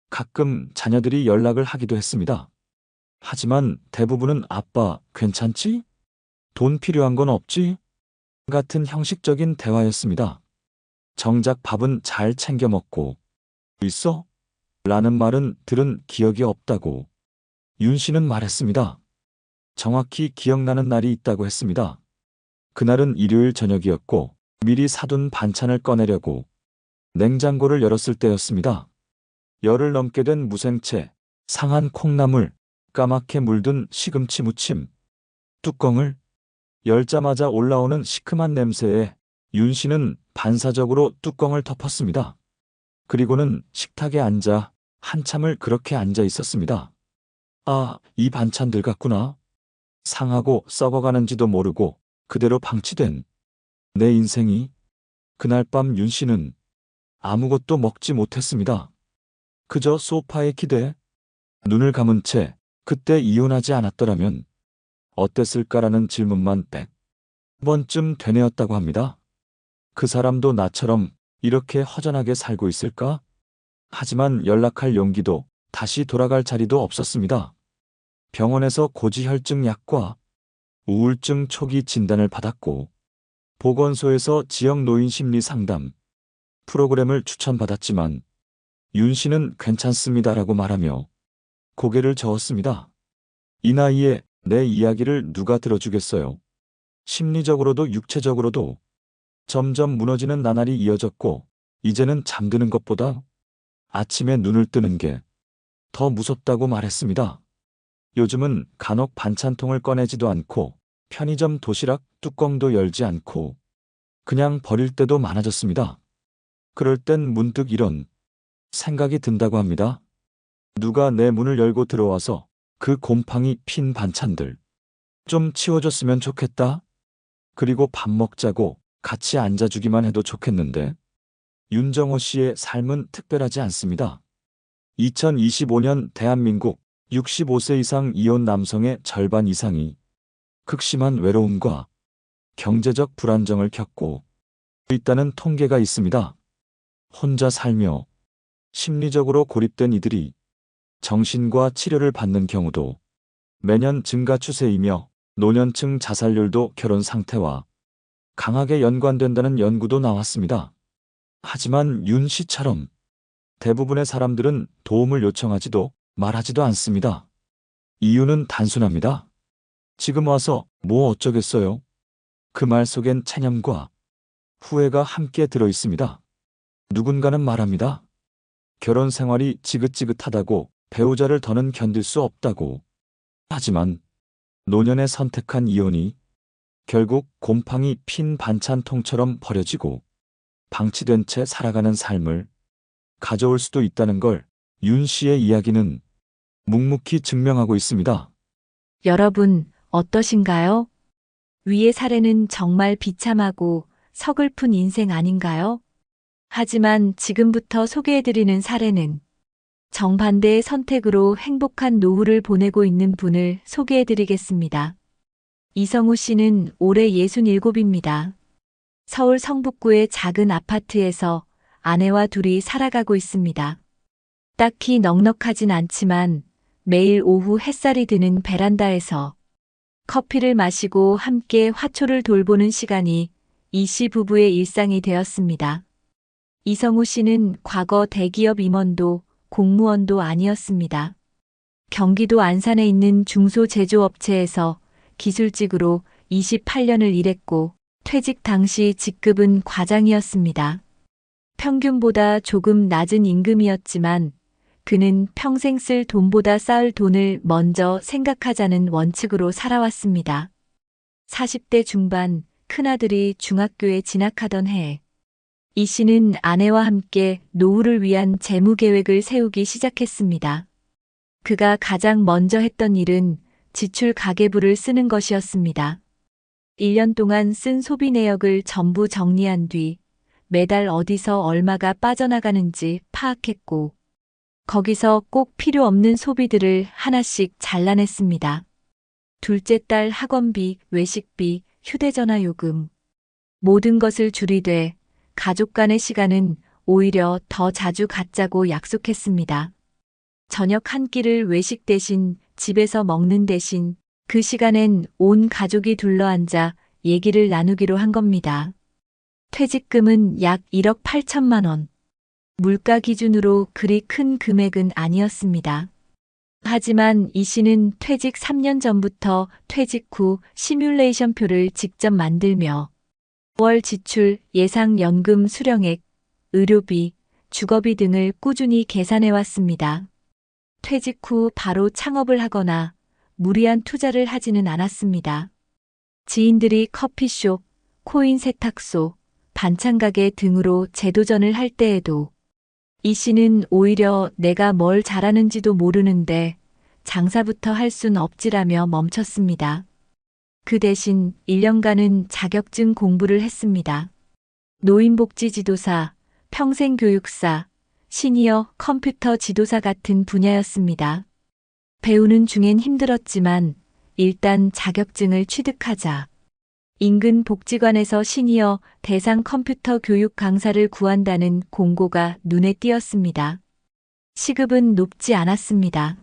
가끔 자녀들이 연락을 하기도 했습니다. 하지만 대부분은 아빠 괜찮지? 돈 필요한 건 없지? 같은 형식적인 대화였습니다. 정작 밥은 잘 챙겨 먹고 있어? 라는 말은 들은 기억이 없다고 윤 씨는 말했습니다. 정확히 기억나는 날이 있다고 했습니다. 그날은 일요일 저녁이었고 미리 사둔 반찬을 꺼내려고 냉장고를 열었을 때였습니다. 열흘 넘게 된 무생채, 상한 콩나물, 까맣게 물든 시금치 무침. 뚜껑을 열자마자 올라오는 시큼한 냄새에 윤 씨는 반사적으로 뚜껑을 덮었습니다. 그리고는 식탁에 앉아 한참을 그렇게 앉아 있었습니다. 아, 이 반찬들 같구나. 상하고 썩어가는지도 모르고 그대로 방치된 내 인생이. 그날 밤 윤 씨는 아무것도 먹지 못했습니다. 그저 소파에 기대 눈을 감은 채 그때 이혼하지 않았더라면 어땠을까라는 질문만 100번쯤 되뇌었다고 합니다. 그 사람도 나처럼 이렇게 허전하게 살고 있을까? 하지만 연락할 용기도 다시 돌아갈 자리도 없었습니다. 병원에서 고지혈증 약과 우울증 초기 진단을 받았고 보건소에서 지역 노인 심리 상담 프로그램을 추천받았지만 윤 씨는 괜찮습니다라고 말하며 고개를 저었습니다. 이 나이에 내 이야기를 누가 들어주겠어요. 심리적으로도 육체적으로도 점점 무너지는 나날이 이어졌고 이제는 잠드는 것보다 아침에 눈을 뜨는 게 더 무섭다고 말했습니다. 요즘은 간혹 반찬통을 꺼내지도 않고 편의점 도시락 뚜껑도 열지 않고 그냥 버릴 때도 많아졌습니다. 그럴 땐 문득 이런 생각이 든다고 합니다. 누가 내 문을 열고 들어와서 그 곰팡이 핀 반찬들 좀 치워줬으면 좋겠다. 그리고 밥 먹자고 같이 앉아주기만 해도 좋겠는데. 윤정호 씨의 삶은 특별하지 않습니다. 2025년 대한민국 65세 이상 이혼 남성의 절반 이상이 극심한 외로움과 경제적 불안정을 겪고 있다는 통계가 있습니다. 혼자 살며 심리적으로 고립된 이들이 정신과 치료를 받는 경우도 매년 증가 추세이며 노년층 자살률도 결혼 상태와 강하게 연관된다는 연구도 나왔습니다. 하지만 윤 씨처럼 대부분의 사람들은 도움을 요청하지도 말하지도 않습니다. 이유는 단순합니다. 지금 와서 뭐 어쩌겠어요? 그 말 속엔 체념과 후회가 함께 들어 있습니다. 누군가는 말합니다. 결혼 생활이 지긋지긋하다고 배우자를 더는 견딜 수 없다고. 하지만 노년에 선택한 이혼이 결국 곰팡이 핀 반찬통처럼 버려지고 방치된 채 살아가는 삶을 가져올 수도 있다는 걸 윤 씨의 이야기는 묵묵히 증명하고 있습니다. 여러분, 어떠신가요? 위의 사례는 정말 비참하고 서글픈 인생 아닌가요? 하지만 지금부터 소개해드리는 사례는 정반대의 선택으로 행복한 노후를 보내고 있는 분을 소개해드리겠습니다. 이성우 씨는 올해 67입니다. 서울 성북구의 작은 아파트에서 아내와 둘이 살아가고 있습니다. 딱히 넉넉하진 않지만 매일 오후 햇살이 드는 베란다에서 커피를 마시고 함께 화초를 돌보는 시간이 이 씨 부부의 일상이 되었습니다. 이성우 씨는 과거 대기업 임원도 공무원도 아니었습니다. 경기도 안산에 있는 중소제조업체에서 기술직으로 28년을 일했고 퇴직 당시 직급은 과장이었습니다. 평균보다 조금 낮은 임금이었지만 그는 평생 쓸 돈보다 쌓을 돈을 먼저 생각하자는 원칙으로 살아왔습니다. 40대 중반 큰아들이 중학교에 진학하던 해 이 씨는 아내와 함께 노후를 위한 재무 계획을 세우기 시작했습니다. 그가 가장 먼저 했던 일은 지출 가계부를 쓰는 것이었습니다. 1년 동안 쓴 소비 내역을 전부 정리한 뒤 매달 어디서 얼마가 빠져나가는지 파악했고 거기서 꼭 필요 없는 소비들을 하나씩 잘라냈습니다. 둘째 딸 학원비, 외식비, 휴대전화 요금 모든 것을 줄이되 가족 간의 시간은 오히려 더 자주 갖자고 약속했습니다. 저녁 한 끼를 외식 대신 집에서 먹는 대신 그 시간엔 온 가족이 둘러앉아 얘기를 나누기로 한 겁니다. 퇴직금은 약 1억 8천만 원. 물가 기준으로 그리 큰 금액은 아니었습니다. 하지만 이 씨는 퇴직 3년 전부터 퇴직 후 시뮬레이션표를 직접 만들며 월 지출, 예상 연금 수령액, 의료비, 주거비 등을 꾸준히 계산해 왔습니다. 퇴직 후 바로 창업을 하거나 무리한 투자를 하지는 않았습니다. 지인들이 커피숍, 코인 세탁소, 반찬 가게 등으로 재도전을 할 때에도 이 씨는 오히려 내가 뭘 잘하는지도 모르는데 장사부터 할 순 없지라며 멈췄습니다. 그 대신 1년간은 자격증 공부를 했습니다. 노인복지 지도사, 평생교육사, 시니어 컴퓨터 지도사 같은 분야였습니다. 배우는 중엔 힘들었지만 일단 자격증을 취득하자. 인근 복지관에서 시니어 대상 컴퓨터 교육 강사를 구한다는 공고가 눈에 띄었습니다. 시급은 높지 않았습니다.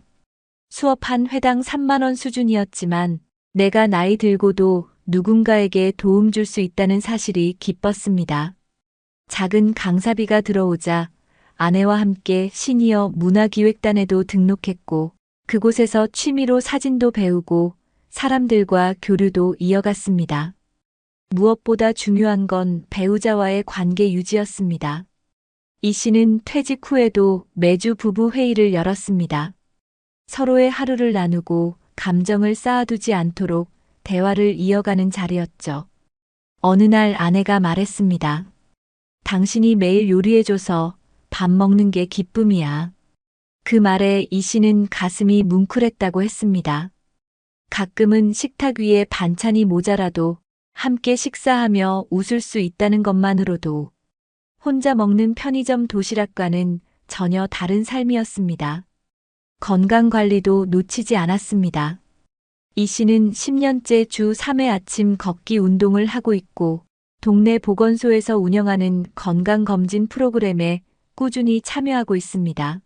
수업 한 회당 3만 원 수준이었지만 내가 나이 들고도 누군가에게 도움 줄 수 있다는 사실이 기뻤습니다. 작은 강사비가 들어오자 아내와 함께 시니어 문화기획단에도 등록했고 그곳에서 취미로 사진도 배우고 사람들과 교류도 이어갔습니다. 무엇보다 중요한 건 배우자와의 관계 유지였습니다. 이 씨는 퇴직 후에도 매주 부부 회의를 열었습니다. 서로의 하루를 나누고 감정을 쌓아두지 않도록 대화를 이어가는 자리였죠. 어느 날 아내가 말했습니다. 당신이 매일 요리해줘서 밥 먹는 게 기쁨이야. 그 말에 이 씨는 가슴이 뭉클했다고 했습니다. 가끔은 식탁 위에 반찬이 모자라도 함께 식사하며 웃을 수 있다는 것만으로도 혼자 먹는 편의점 도시락과는 전혀 다른 삶이었습니다. 건강관리도 놓치지 않았습니다. 이 씨는 10년째 주 3회 아침 걷기 운동을 하고 있고 동네 보건소에서 운영하는 건강검진 프로그램에 꾸준히 참여하고 있습니다.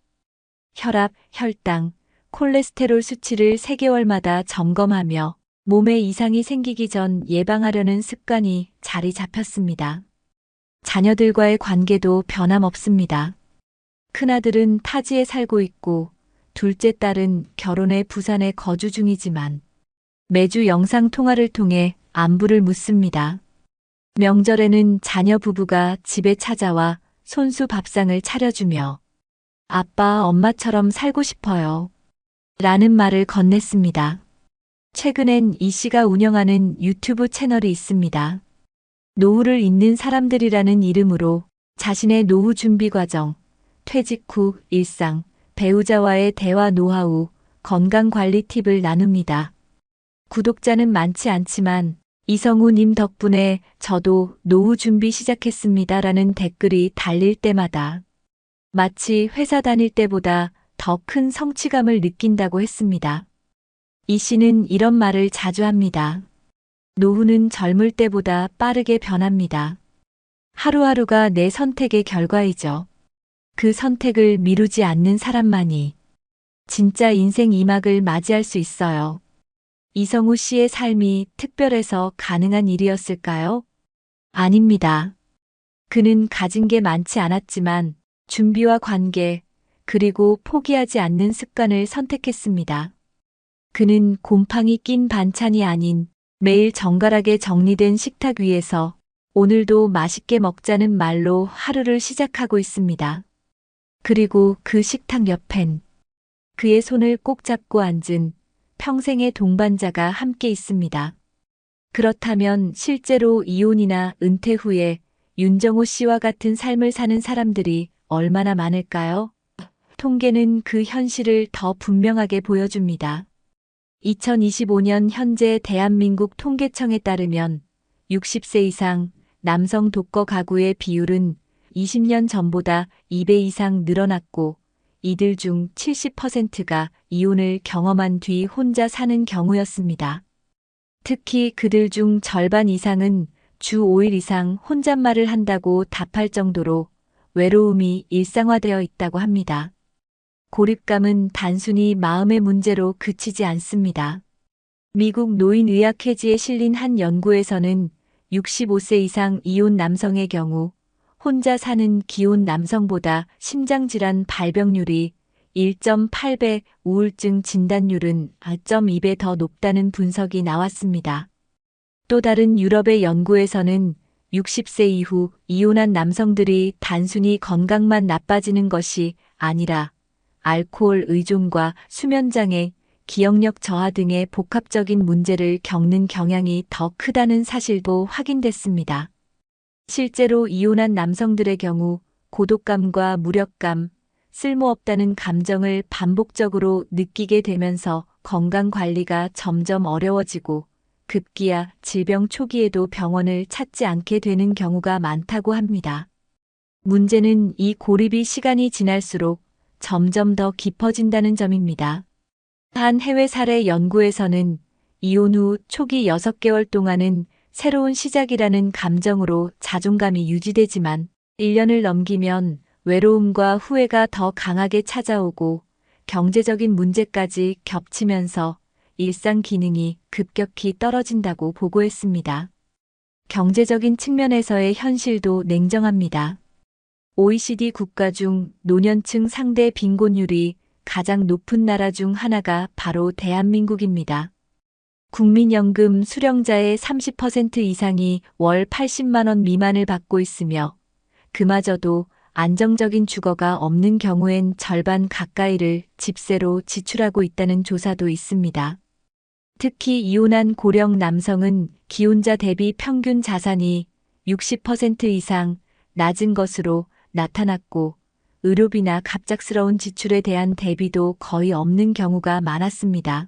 혈압, 혈당, 콜레스테롤 수치를 3개월마다 점검하며 몸에 이상이 생기기 전 예방하려는 습관이 자리 잡혔습니다. 자녀들과의 관계도 변함없습니다. 큰아들은 타지에 살고 있고 둘째 딸은 결혼해 부산에 거주 중이지만 매주 영상통화를 통해 안부를 묻습니다. 명절에는 자녀 부부가 집에 찾아와 손수 밥상을 차려주며 아빠, 엄마처럼 살고 싶어요. 라는 말을 건넸습니다. 최근엔 이 씨가 운영하는 유튜브 채널이 있습니다. 노후를 잇는 사람들이라는 이름으로 자신의 노후 준비 과정, 퇴직 후 일상, 배우자와의 대화 노하우, 건강관리 팁을 나눕니다. 구독자는 많지 않지만 이성우님 덕분에 저도 노후 준비 시작했습니다라는 댓글이 달릴 때마다 마치 회사 다닐 때보다 더 큰 성취감을 느낀다고 했습니다. 이 씨는 이런 말을 자주 합니다. 노후는 젊을 때보다 빠르게 변합니다. 하루하루가 내 선택의 결과이죠. 그 선택을 미루지 않는 사람만이 진짜 인생 2막을 맞이할 수 있어요. 이성우 씨의 삶이 특별해서 가능한 일이었을까요? 아닙니다. 그는 가진 게 많지 않았지만 준비와 관계, 그리고 포기하지 않는 습관을 선택했습니다. 그는 곰팡이 낀 반찬이 아닌 매일 정갈하게 정리된 식탁 위에서 오늘도 맛있게 먹자는 말로 하루를 시작하고 있습니다. 그리고 그 식탁 옆엔 그의 손을 꼭 잡고 앉은 평생의 동반자가 함께 있습니다. 그렇다면 실제로 이혼이나 은퇴 후에 윤정호 씨와 같은 삶을 사는 사람들이 얼마나 많을까요? 통계는 그 현실을 더 분명하게 보여줍니다. 2025년 현재 대한민국 통계청에 따르면 60세 이상 남성 독거 가구의 비율은 20년 전보다 2배 이상 늘어났고 이들 중 70%가 이혼을 경험한 뒤 혼자 사는 경우였습니다. 특히 그들 중 절반 이상은 주 5일 이상 혼잣말을 한다고 답할 정도로 외로움이 일상화되어 있다고 합니다. 고립감은 단순히 마음의 문제로 그치지 않습니다. 미국 노인의학회지에 실린 한 연구에서는 65세 이상 이혼 남성의 경우 혼자 사는 기혼 남성보다 심장질환 발병률이 1.8배, 우울증 진단율은 4.2배 더 높다는 분석이 나왔습니다. 또 다른 유럽의 연구에서는 60세 이후 이혼한 남성들이 단순히 건강만 나빠지는 것이 아니라 알코올 의존과 수면장애, 기억력 저하 등의 복합적인 문제를 겪는 경향이 더 크다는 사실도 확인됐습니다. 실제로 이혼한 남성들의 경우 고독감과 무력감, 쓸모없다는 감정을 반복적으로 느끼게 되면서 건강 관리가 점점 어려워지고 급기야 질병 초기에도 병원을 찾지 않게 되는 경우가 많다고 합니다. 문제는 이 고립이 시간이 지날수록 점점 더 깊어진다는 점입니다. 한 해외 사례 연구에서는 이혼 후 초기 6개월 동안은 새로운 시작이라는 감정으로 자존감이 유지되지만 1년을 넘기면 외로움과 후회가 더 강하게 찾아오고 경제적인 문제까지 겹치면서 일상 기능이 급격히 떨어진다고 보고했습니다. 경제적인 측면에서의 현실도 냉정합니다. OECD 국가 중 노년층 상대 빈곤율이 가장 높은 나라 중 하나가 바로 대한민국입니다. 국민연금 수령자의 30% 이상이 월 80만 원 미만을 받고 있으며 그마저도 안정적인 주거가 없는 경우엔 절반 가까이를 집세로 지출하고 있다는 조사도 있습니다. 특히 이혼한 고령 남성은 기혼자 대비 평균 자산이 60% 이상 낮은 것으로 나타났고 의료비나 갑작스러운 지출에 대한 대비도 거의 없는 경우가 많았습니다.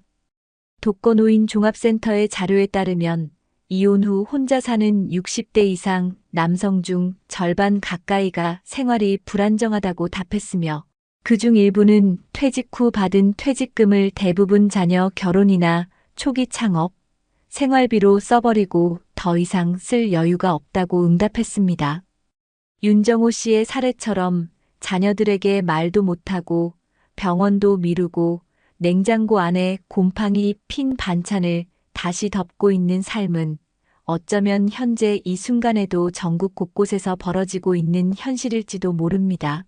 독거노인 종합센터의 자료에 따르면 이혼 후 혼자 사는 60대 이상 남성 중 절반 가까이가 생활이 불안정하다고 답했으며 그중 일부는 퇴직 후 받은 퇴직금을 대부분 자녀 결혼이나 초기 창업, 생활비로 써버리고 더 이상 쓸 여유가 없다고 응답했습니다. 윤정호 씨의 사례처럼 자녀들에게 말도 못하고 병원도 미루고 냉장고 안에 곰팡이 핀 반찬을 다시 덮고 있는 삶은 어쩌면 현재 이 순간에도 전국 곳곳에서 벌어지고 있는 현실일지도 모릅니다.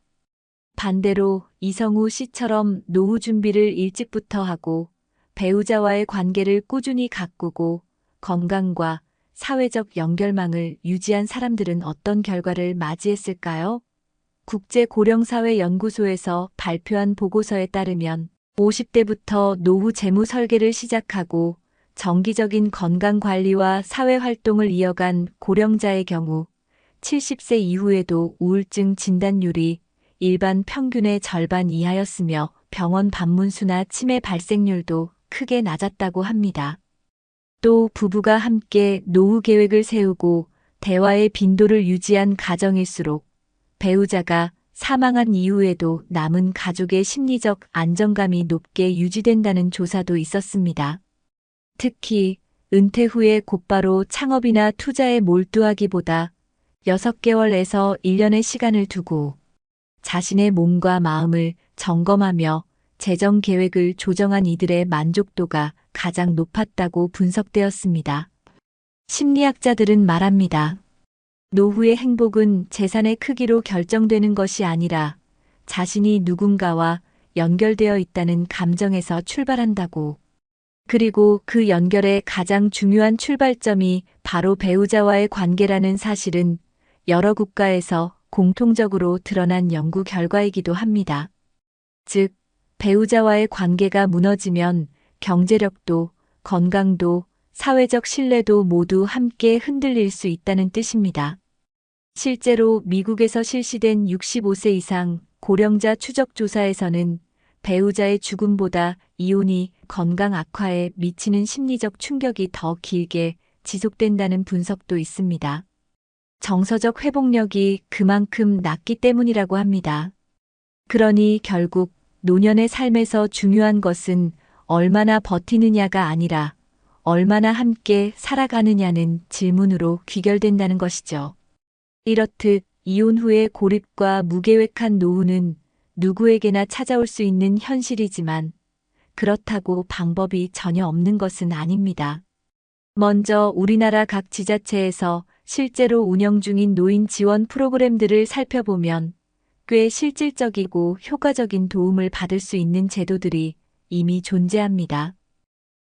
반대로 이성우 씨처럼 노후 준비를 일찍부터 하고 배우자와의 관계를 꾸준히 가꾸고 건강과 사회적 연결망을 유지한 사람들은 어떤 결과를 맞이했을까요? 국제고령사회연구소에서 발표한 보고서에 따르면 50대부터 노후 재무 설계를 시작하고 정기적인 건강관리와 사회활동을 이어간 고령자의 경우 70세 이후에도 우울증 진단율이 일반 평균의 절반 이하였으며 병원 방문 수나 치매 발생률도 크게 낮았다고 합니다. 또 부부가 함께 노후 계획을 세우고 대화의 빈도를 유지한 가정일수록 배우자가 사망한 이후에도 남은 가족의 심리적 안정감이 높게 유지된다는 조사도 있었습니다. 특히 은퇴 후에 곧바로 창업이나 투자에 몰두하기보다 6개월에서 1년의 시간을 두고 자신의 몸과 마음을 점검하며 재정 계획을 조정한 이들의 만족도가 가장 높았다고 분석되었습니다. 심리학자들은 말합니다. 노후의 행복은 재산의 크기로 결정되는 것이 아니라 자신이 누군가와 연결되어 있다는 감정에서 출발한다고. 그리고 그 연결의 가장 중요한 출발점이 바로 배우자와의 관계라는 사실은 여러 국가에서 공통적으로 드러난 연구 결과이기도 합니다. 즉, 배우자와의 관계가 무너지면 경제력도, 건강도, 사회적 신뢰도 모두 함께 흔들릴 수 있다는 뜻입니다. 실제로 미국에서 실시된 65세 이상 고령자 추적 조사에서는 배우자의 죽음보다 이혼이 건강 악화에 미치는 심리적 충격이 더 길게 지속된다는 분석도 있습니다. 정서적 회복력이 그만큼 낮기 때문이라고 합니다. 그러니 결국 노년의 삶에서 중요한 것은 얼마나 버티느냐가 아니라 얼마나 함께 살아가느냐는 질문으로 귀결된다는 것이죠. 이렇듯 이혼 후의 고립과 무계획한 노후는 누구에게나 찾아올 수 있는 현실이지만 그렇다고 방법이 전혀 없는 것은 아닙니다. 먼저 우리나라 각 지자체에서 실제로 운영 중인 노인 지원 프로그램들을 살펴보면 꽤 실질적이고 효과적인 도움을 받을 수 있는 제도들이 이미 존재합니다.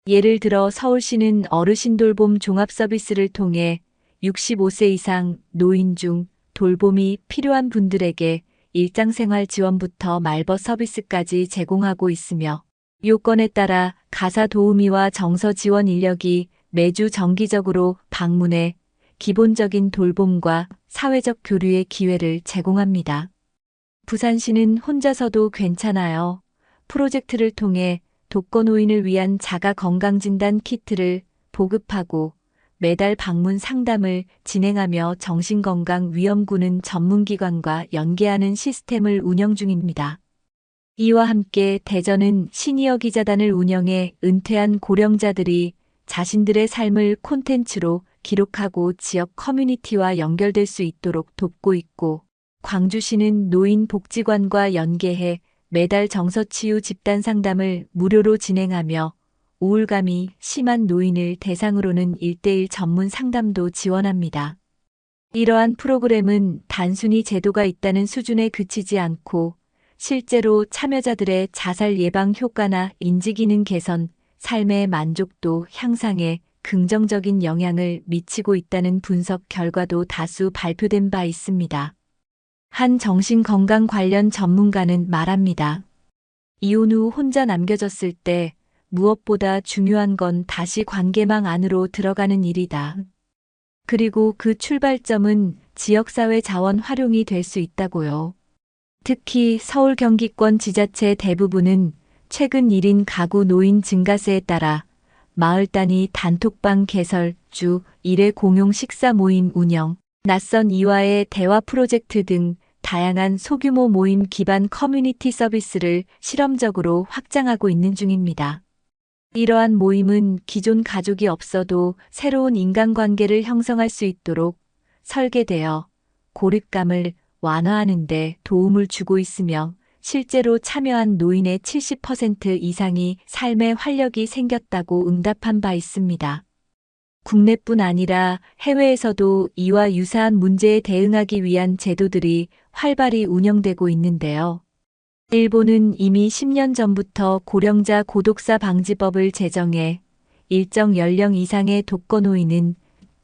예를 들어 서울시는 어르신 돌봄 종합 서비스를 통해 65세 이상 노인 중 돌봄이 필요한 분들에게 일상생활 지원부터 말벗 서비스까지 제공하고 있으며, 요건에 따라 가사 도우미와 정서 지원 인력이 매주 정기적으로 방문해 기본적인 돌봄과 사회적 교류의 기회를 제공합니다. 부산시는 혼자서도 괜찮아요 프로젝트를 통해 독거노인을 위한 자가 건강진단 키트를 보급하고 매달 방문 상담을 진행하며 정신건강위험군은 전문기관과 연계하는 시스템을 운영 중입니다. 이와 함께 대전은 시니어 기자단을 운영해 은퇴한 고령자들이 자신들의 삶을 콘텐츠로 기록하고 지역 커뮤니티와 연결될 수 있도록 돕고 있고, 광주시는 노인복지관과 연계해 매달 정서치유 집단 상담을 무료로 진행하며 우울감이 심한 노인을 대상으로는 1:1 전문 상담도 지원합니다. 이러한 프로그램은 단순히 제도가 있다는 수준에 그치지 않고 실제로 참여자들의 자살 예방 효과나 인지기능 개선, 삶의 만족도 향상에 긍정적인 영향을 미치고 있다는 분석 결과도 다수 발표된 바 있습니다. 한 정신건강 관련 전문가는 말합니다. 이혼 후 혼자 남겨졌을 때 무엇보다 중요한 건 다시 관계망 안으로 들어가는 일이다. 그리고 그 출발점은 지역사회 자원 활용이 될 수 있다고요. 특히 서울 경기권 지자체 대부분은 최근 1인 가구 노인 증가세에 따라 마을 단위 단톡방 개설, 주 1회 공용 식사 모임 운영, 낯선 이와의 대화 프로젝트 등 다양한 소규모 모임 기반 커뮤니티 서비스를 실험적으로 확장하고 있는 중입니다. 이러한 모임은 기존 가족이 없어도 새로운 인간관계를 형성할 수 있도록 설계되어 고립감을 완화하는 데 도움을 주고 있으며, 실제로 참여한 노인의 70% 이상이 삶의 활력이 생겼다고 응답한 바 있습니다. 국내뿐 아니라 해외에서도 이와 유사한 문제에 대응하기 위한 제도들이 활발히 운영되고 있는데요. 일본은 이미 10년 전부터 고령자 고독사 방지법을 제정해 일정 연령 이상의 독거노인은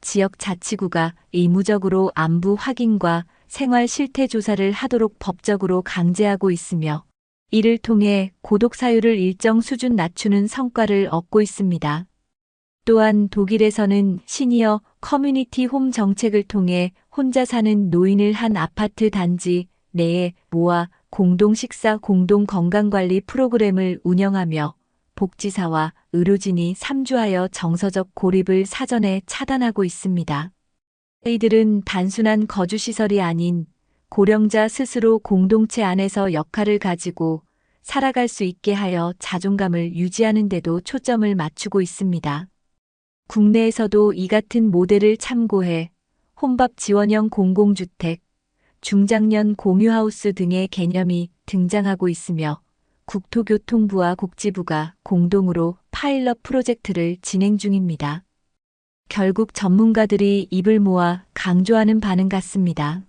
지역 자치구가 의무적으로 안부 확인과 생활 실태 조사를 하도록 법적으로 강제하고 있으며, 이를 통해 고독 사유를 일정 수준 낮추는 성과를 얻고 있습니다. 또한 독일에서는 시니어 커뮤니티 홈 정책을 통해 혼자 사는 노인을 한 아파트 단지 내에 모아 공동 식사, 공동 건강관리 프로그램을 운영하며 복지사와 의료진이 삼주하여 정서적 고립을 사전에 차단하고 있습니다. 이들은 단순한 거주시설이 아닌 고령자 스스로 공동체 안에서 역할을 가지고 살아갈 수 있게 하여 자존감을 유지하는 데도 초점을 맞추고 있습니다. 국내에서도 이 같은 모델을 참고해 혼밥 지원형 공공주택, 중장년 공유하우스 등의 개념이 등장하고 있으며, 국토교통부와 복지부가 공동으로 파일럿 프로젝트를 진행 중입니다. 결국 전문가들이 입을 모아 강조하는 바는 같습니다.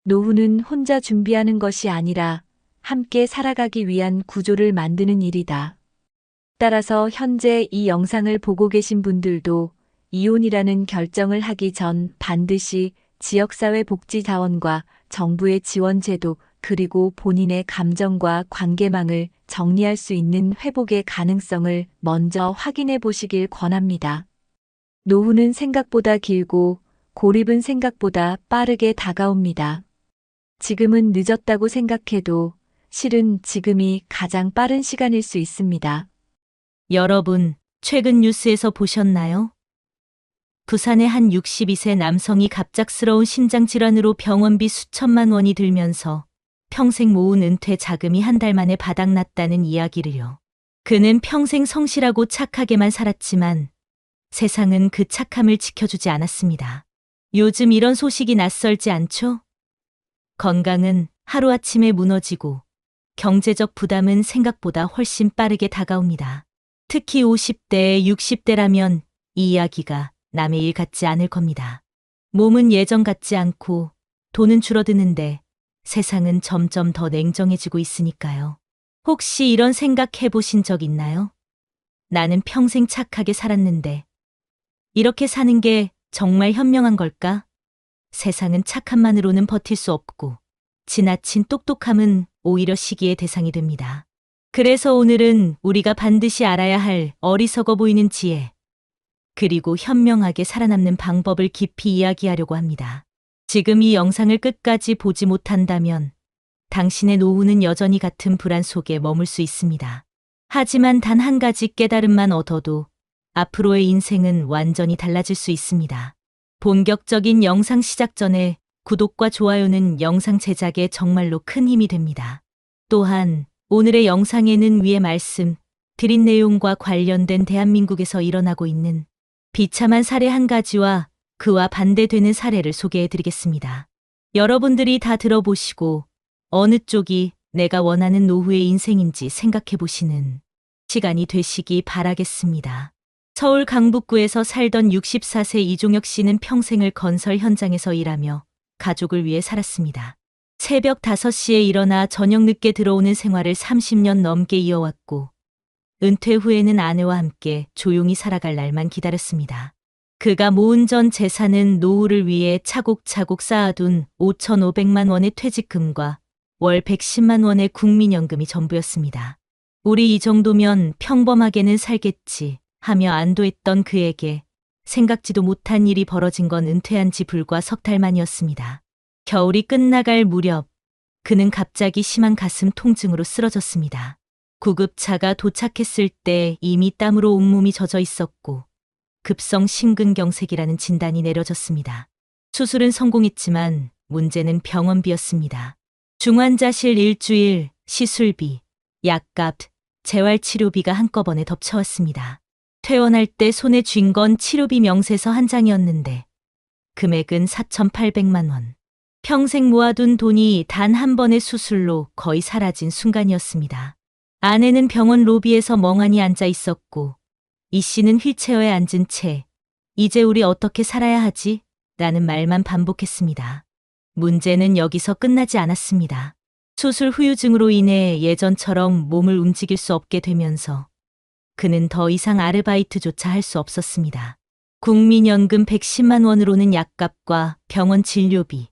노후는 혼자 준비하는 것이 아니라 함께 살아가기 위한 구조를 만드는 일이다. 따라서 현재 이 영상을 보고 계신 분들도 이혼이라는 결정을 하기 전 반드시 지역사회 복지자원과 정부의 지원제도, 그리고 본인의 감정과 관계망을 정리할 수 있는 회복의 가능성을 먼저 확인해 보시길 권합니다. 노후는 생각보다 길고 고립은 생각보다 빠르게 다가옵니다. 지금은 늦었다고 생각해도 실은 지금이 가장 빠른 시간일 수 있습니다. 여러분, 최근 뉴스에서 보셨나요? 부산의 한 62세 남성이 갑작스러운 심장질환으로 병원비 수천만 원이 들면서 평생 모은 은퇴 자금이 한 달 만에 바닥났다는 이야기를요. 그는 평생 성실하고 착하게만 살았지만 세상은 그 착함을 지켜주지 않았습니다. 요즘 이런 소식이 낯설지 않죠? 건강은 하루아침에 무너지고 경제적 부담은 생각보다 훨씬 빠르게 다가옵니다. 특히 50대, 60대라면 이 이야기가 남의 일 같지 않을 겁니다. 몸은 예전 같지 않고 돈은 줄어드는데 세상은 점점 더 냉정해지고 있으니까요. 혹시 이런 생각 해보신 적 있나요? 나는 평생 착하게 살았는데 이렇게 사는 게 정말 현명한 걸까? 세상은 착함만으로는 버틸 수 없고 지나친 똑똑함은 오히려 시기의 대상이 됩니다. 그래서 오늘은 우리가 반드시 알아야 할 어리석어 보이는 지혜, 그리고 현명하게 살아남는 방법을 깊이 이야기하려고 합니다. 지금 이 영상을 끝까지 보지 못한다면 당신의 노후는 여전히 같은 불안 속에 머물 수 있습니다. 하지만 단 한 가지 깨달음만 얻어도 앞으로의 인생은 완전히 달라질 수 있습니다. 본격적인 영상 시작 전에 구독과 좋아요는 영상 제작에 정말로 큰 힘이 됩니다. 또한 오늘의 영상에는 위에 말씀 드린 내용과 관련된 대한민국에서 일어나고 있는 비참한 사례 한 가지와 그와 반대되는 사례를 소개해 드리겠습니다. 여러분들이 다 들어보시고 어느 쪽이 내가 원하는 노후의 인생인지 생각해 보시는 시간이 되시기 바라겠습니다. 서울 강북구에서 살던 64세 이종혁 씨는 평생을 건설 현장에서 일하며 가족을 위해 살았습니다. 새벽 5시에 일어나 저녁 늦게 들어오는 생활을 30년 넘게 이어왔고 은퇴 후에는 아내와 함께 조용히 살아갈 날만 기다렸습니다. 그가 모은 전 재산은 노후를 위해 차곡차곡 쌓아둔 5,500만 원의 퇴직금과 월 110만 원의 국민연금이 전부였습니다. 우리 이 정도면 평범하게는 살겠지 하며 안도했던 그에게 생각지도 못한 일이 벌어진 건 은퇴한 지 불과 석 달 만이었습니다. 겨울이 끝나갈 무렵 그는 갑자기 심한 가슴 통증으로 쓰러졌습니다. 구급차가 도착했을 때 이미 땀으로 온몸이 젖어 있었고 급성 심근경색이라는 진단이 내려졌습니다. 수술은 성공했지만 문제는 병원비였습니다. 중환자실 일주일, 시술비, 약값, 재활치료비가 한꺼번에 덮쳐왔습니다. 퇴원할 때 손에 쥔 건 치료비 명세서 한 장이었는데 금액은 4,800만 원. 평생 모아둔 돈이 단 한 번의 수술로 거의 사라진 순간이었습니다. 아내는 병원 로비에서 멍하니 앉아 있었고 이 씨는 휠체어에 앉은 채 이제 우리 어떻게 살아야 하지? 라는 말만 반복했습니다. 문제는 여기서 끝나지 않았습니다. 수술 후유증으로 인해 예전처럼 몸을 움직일 수 없게 되면서 그는 더 이상 아르바이트조차 할 수 없었습니다. 국민연금 110만 원으로는 약값과 병원 진료비,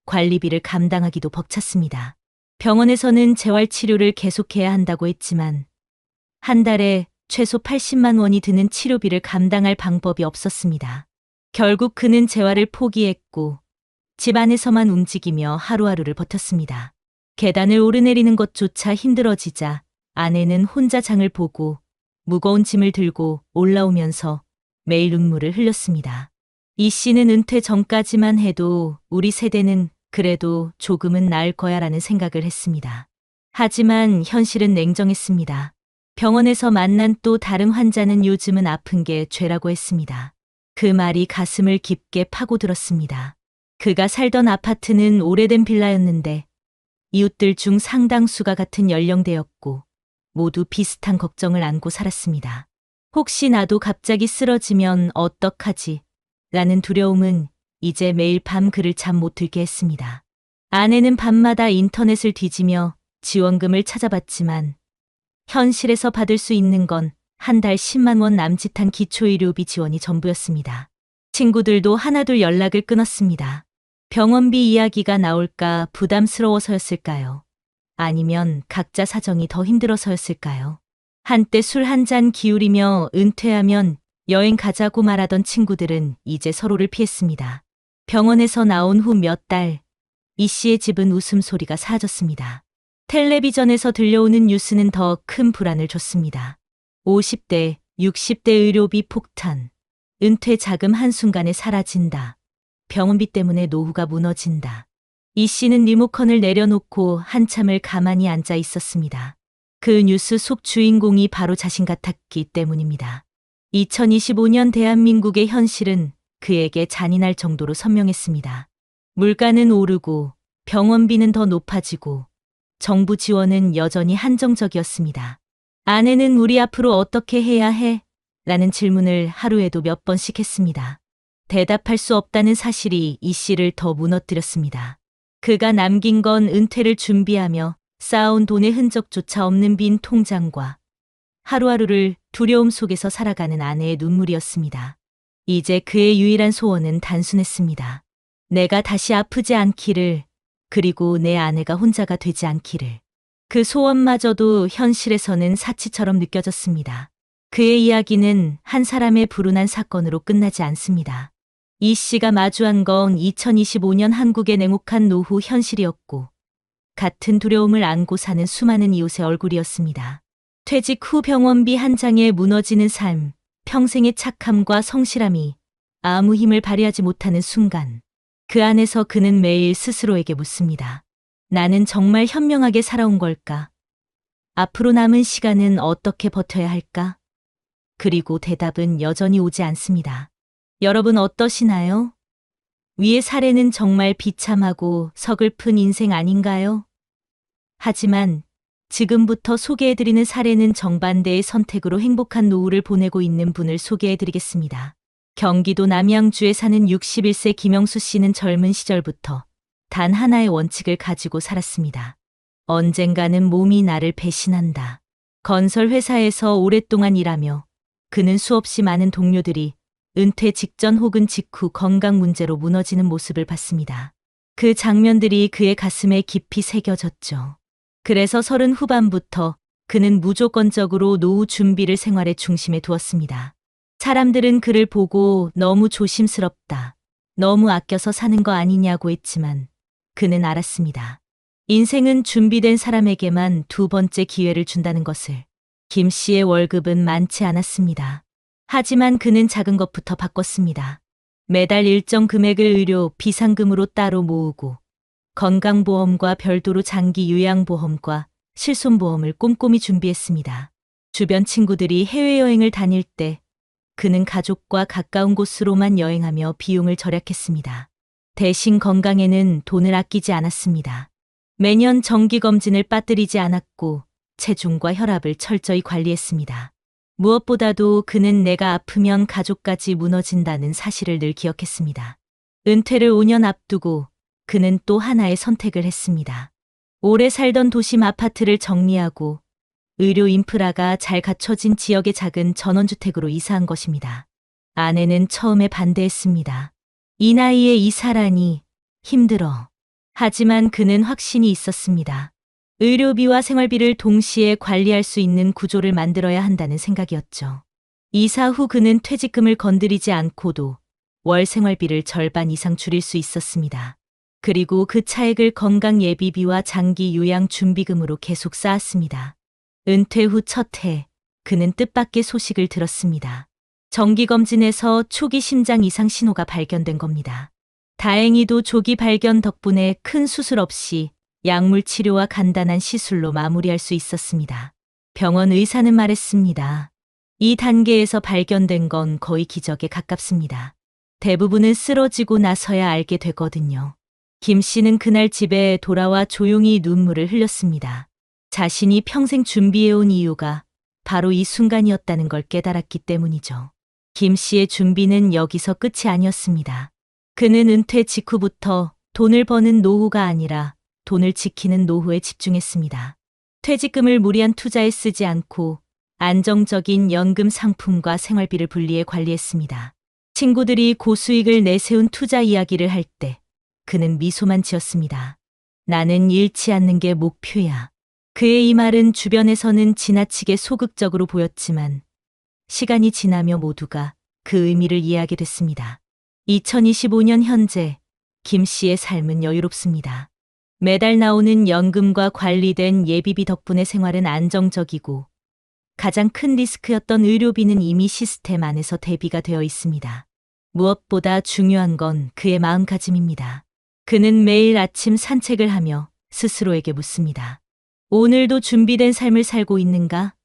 관리비를 감당하기도 벅찼습니다. 병원에서는 재활치료를 계속해야 한다고 했지만 한 달에 최소 80만 원이 드는 치료비를 감당할 방법이 없었습니다. 결국 그는 재활을 포기했고 집 안에서만 움직이며 하루하루를 버텼습니다. 계단을 오르내리는 것조차 힘들어지자 아내는 혼자 장을 보고 무거운 짐을 들고 올라오면서 매일 눈물을 흘렸습니다. 이 씨는 은퇴 전까지만 해도 우리 세대는 그래도 조금은 나을 거야라는 생각을 했습니다. 하지만 현실은 냉정했습니다. 병원에서 만난 또 다른 환자는 요즘은 아픈 게 죄라고 했습니다. 그 말이 가슴을 깊게 파고들었습니다. 그가 살던 아파트는 오래된 빌라였는데 이웃들 중 상당수가 같은 연령대였고 모두 비슷한 걱정을 안고 살았습니다. 혹시 나도 갑자기 쓰러지면 어떡하지? 라는 두려움은 이제 매일 밤 그를 잠 못 들게 했습니다. 아내는 밤마다 인터넷을 뒤지며 지원금을 찾아봤지만 현실에서 받을 수 있는 건 한 달 10만 원 남짓한 기초의료비 지원이 전부였습니다. 친구들도 하나둘 연락을 끊었습니다. 병원비 이야기가 나올까 부담스러워서였을까요? 아니면 각자 사정이 더 힘들어서였을까요? 한때 술 한 잔 기울이며 은퇴하면 여행 가자고 말하던 친구들은 이제 서로를 피했습니다. 병원에서 나온 후 몇 달, 이 씨의 집은 웃음소리가 사라졌습니다. 텔레비전에서 들려오는 뉴스는 더 큰 불안을 줬습니다. 50대, 60대 의료비 폭탄, 은퇴 자금 한순간에 사라진다. 병원비 때문에 노후가 무너진다. 이 씨는 리모컨을 내려놓고 한참을 가만히 앉아 있었습니다. 그 뉴스 속 주인공이 바로 자신 같았기 때문입니다. 2025년 대한민국의 현실은 그에게 잔인할 정도로 선명했습니다. 물가는 오르고 병원비는 더 높아지고 정부 지원은 여전히 한정적이었습니다. 아내는 우리 앞으로 어떻게 해야 해? 라는 질문을 하루에도 몇 번씩 했습니다. 대답할 수 없다는 사실이 이 씨를 더 무너뜨렸습니다. 그가 남긴 건 은퇴를 준비하며 쌓아온 돈의 흔적조차 없는 빈 통장과 하루하루를 두려움 속에서 살아가는 아내의 눈물이었습니다. 이제 그의 유일한 소원은 단순했습니다. 내가 다시 아프지 않기를, 그리고 내 아내가 혼자가 되지 않기를. 그 소원마저도 현실에서는 사치처럼 느껴졌습니다. 그의 이야기는 한 사람의 불운한 사건으로 끝나지 않습니다. 이 씨가 마주한 건 2025년 한국의 냉혹한 노후 현실이었고, 같은 두려움을 안고 사는 수많은 이웃의 얼굴이었습니다. 퇴직 후 병원비 한 장에 무너지는 삶, 평생의 착함과 성실함이 아무 힘을 발휘하지 못하는 순간, 그 안에서 그는 매일 스스로에게 묻습니다. 나는 정말 현명하게 살아온 걸까? 앞으로 남은 시간은 어떻게 버텨야 할까? 그리고 대답은 여전히 오지 않습니다. 여러분 어떠시나요? 위의 사례는 정말 비참하고 서글픈 인생 아닌가요? 하지만 지금부터 소개해드리는 사례는 정반대의 선택으로 행복한 노후를 보내고 있는 분을 소개해드리겠습니다. 경기도 남양주에 사는 61세 김영수 씨는 젊은 시절부터 단 하나의 원칙을 가지고 살았습니다. 언젠가는 몸이 나를 배신한다. 건설회사에서 오랫동안 일하며 그는 수없이 많은 동료들이 은퇴 직전 혹은 직후 건강 문제로 무너지는 모습을 봤습니다. 그 장면들이 그의 가슴에 깊이 새겨졌죠. 그래서 30 후반부터 그는 무조건적으로 노후 준비를 생활의 중심에 두었습니다. 사람들은 그를 보고 너무 조심스럽다, 너무 아껴서 사는 거 아니냐고 했지만 그는 알았습니다. 인생은 준비된 사람에게만 두 번째 기회를 준다는 것을. 김 씨의 월급은 많지 않았습니다. 하지만 그는 작은 것부터 바꿨습니다. 매달 일정 금액을 의료 비상금으로 따로 모으고 건강보험과 별도로 장기 요양보험과 실손보험을 꼼꼼히 준비했습니다. 주변 친구들이 해외여행을 다닐 때 그는 가족과 가까운 곳으로만 여행하며 비용을 절약했습니다. 대신 건강에는 돈을 아끼지 않았습니다. 매년 정기검진을 빠뜨리지 않았고 체중과 혈압을 철저히 관리했습니다. 무엇보다도 그는 내가 아프면 가족까지 무너진다는 사실을 늘 기억했습니다. 은퇴를 5년 앞두고 그는 또 하나의 선택을 했습니다. 오래 살던 도심 아파트를 정리하고 의료 인프라가 잘 갖춰진 지역의 작은 전원주택으로 이사한 것입니다. 아내는 처음에 반대했습니다. 이 나이에 이사라니 힘들어. 하지만 그는 확신이 있었습니다. 의료비와 생활비를 동시에 관리할 수 있는 구조를 만들어야 한다는 생각이었죠. 이사 후 그는 퇴직금을 건드리지 않고도 월 생활비를 절반 이상 줄일 수 있었습니다. 그리고 그 차액을 건강 예비비와 장기 요양 준비금으로 계속 쌓았습니다. 은퇴 후 첫 해, 그는 뜻밖의 소식을 들었습니다. 정기검진에서 초기 심장 이상 신호가 발견된 겁니다. 다행히도 조기 발견 덕분에 큰 수술 없이 약물 치료와 간단한 시술로 마무리할 수 있었습니다. 병원 의사는 말했습니다. 이 단계에서 발견된 건 거의 기적에 가깝습니다. 대부분은 쓰러지고 나서야 알게 되거든요. 김 씨는 그날 집에 돌아와 조용히 눈물을 흘렸습니다. 자신이 평생 준비해온 이유가 바로 이 순간이었다는 걸 깨달았기 때문이죠. 김 씨의 준비는 여기서 끝이 아니었습니다. 그는 은퇴 직후부터 돈을 버는 노후가 아니라 돈을 지키는 노후에 집중했습니다. 퇴직금을 무리한 투자에 쓰지 않고 안정적인 연금 상품과 생활비를 분리해 관리했습니다. 친구들이 고수익을 내세운 투자 이야기를 할 때 그는 미소만 지었습니다. 나는 잃지 않는 게 목표야. 그의 이 말은 주변에서는 지나치게 소극적으로 보였지만 시간이 지나며 모두가 그 의미를 이해하게 됐습니다. 2025년 현재 김 씨의 삶은 여유롭습니다. 매달 나오는 연금과 관리된 예비비 덕분에 생활은 안정적이고 가장 큰 리스크였던 의료비는 이미 시스템 안에서 대비가 되어 있습니다. 무엇보다 중요한 건 그의 마음가짐입니다. 그는 매일 아침 산책을 하며 스스로에게 묻습니다. 오늘도 준비된 삶을 살고 있는가?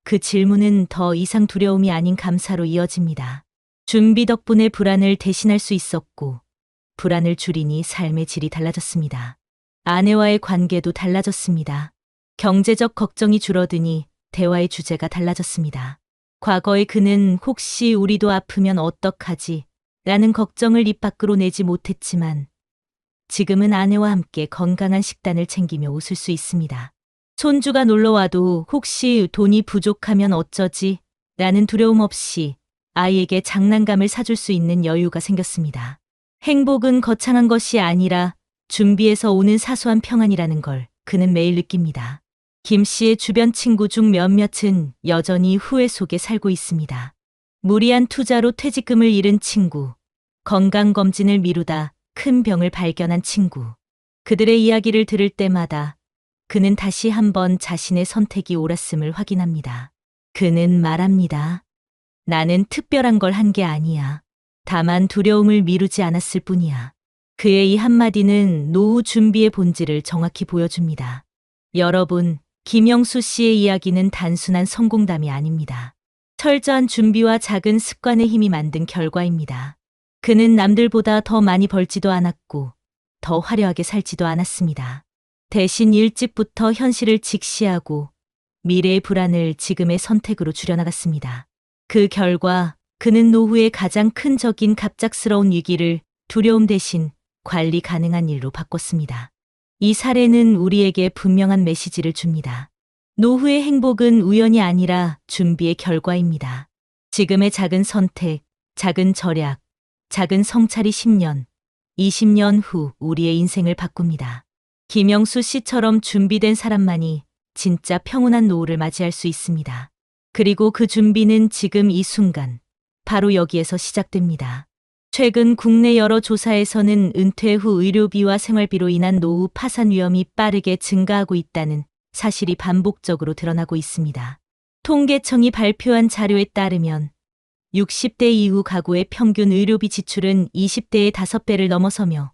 그 질문은 더 이상 두려움이 아닌 감사로 이어집니다. 준비 덕분에 불안을 대신할 수 있었고 불안을 줄이니 삶의 질이 달라졌습니다. 아내와의 관계도 달라졌습니다. 경제적 걱정이 줄어드니 대화의 주제가 달라졌습니다. 과거에 그는 혹시 우리도 아프면 어떡하지? 라는 걱정을 입 밖으로 내지 못했지만 지금은 아내와 함께 건강한 식단을 챙기며 웃을 수 있습니다. 손주가 놀러와도 혹시 돈이 부족하면 어쩌지? 라는 두려움 없이 아이에게 장난감을 사줄 수 있는 여유가 생겼습니다. 행복은 거창한 것이 아니라 준비해서 오는 사소한 평안이라는 걸 그는 매일 느낍니다. 김 씨의 주변 친구 중 몇몇은 여전히 후회 속에 살고 있습니다. 무리한 투자로 퇴직금을 잃은 친구, 건강검진을 미루다 큰 병을 발견한 친구. 그들의 이야기를 들을 때마다 그는 다시 한번 자신의 선택이 옳았음을 확인합니다. 그는 말합니다. 나는 특별한 걸 한 게 아니야. 다만 두려움을 미루지 않았을 뿐이야. 그의 이 한마디는 노후 준비의 본질을 정확히 보여줍니다. 여러분, 김영수 씨의 이야기는 단순한 성공담이 아닙니다. 철저한 준비와 작은 습관의 힘이 만든 결과입니다. 그는 남들보다 더 많이 벌지도 않았고 더 화려하게 살지도 않았습니다. 대신 일찍부터 현실을 직시하고 미래의 불안을 지금의 선택으로 줄여나갔습니다. 그 결과 그는 노후의 가장 큰 적인 갑작스러운 위기를 두려움 대신 관리 가능한 일로 바꿨습니다. 이 사례는 우리에게 분명한 메시지를 줍니다. 노후의 행복은 우연이 아니라 준비의 결과입니다. 지금의 작은 선택, 작은 절약, 작은 성찰이 10년, 20년 후 우리의 인생을 바꿉니다. 김영수 씨처럼 준비된 사람만이 진짜 평온한 노후를 맞이할 수 있습니다. 그리고 그 준비는 지금 이 순간, 바로 여기에서 시작됩니다. 최근 국내 여러 조사에서는 은퇴 후 의료비와 생활비로 인한 노후 파산 위험이 빠르게 증가하고 있다는 사실이 반복적으로 드러나고 있습니다. 통계청이 발표한 자료에 따르면 60대 이후 가구의 평균 의료비 지출은 20대의 5배를 넘어서며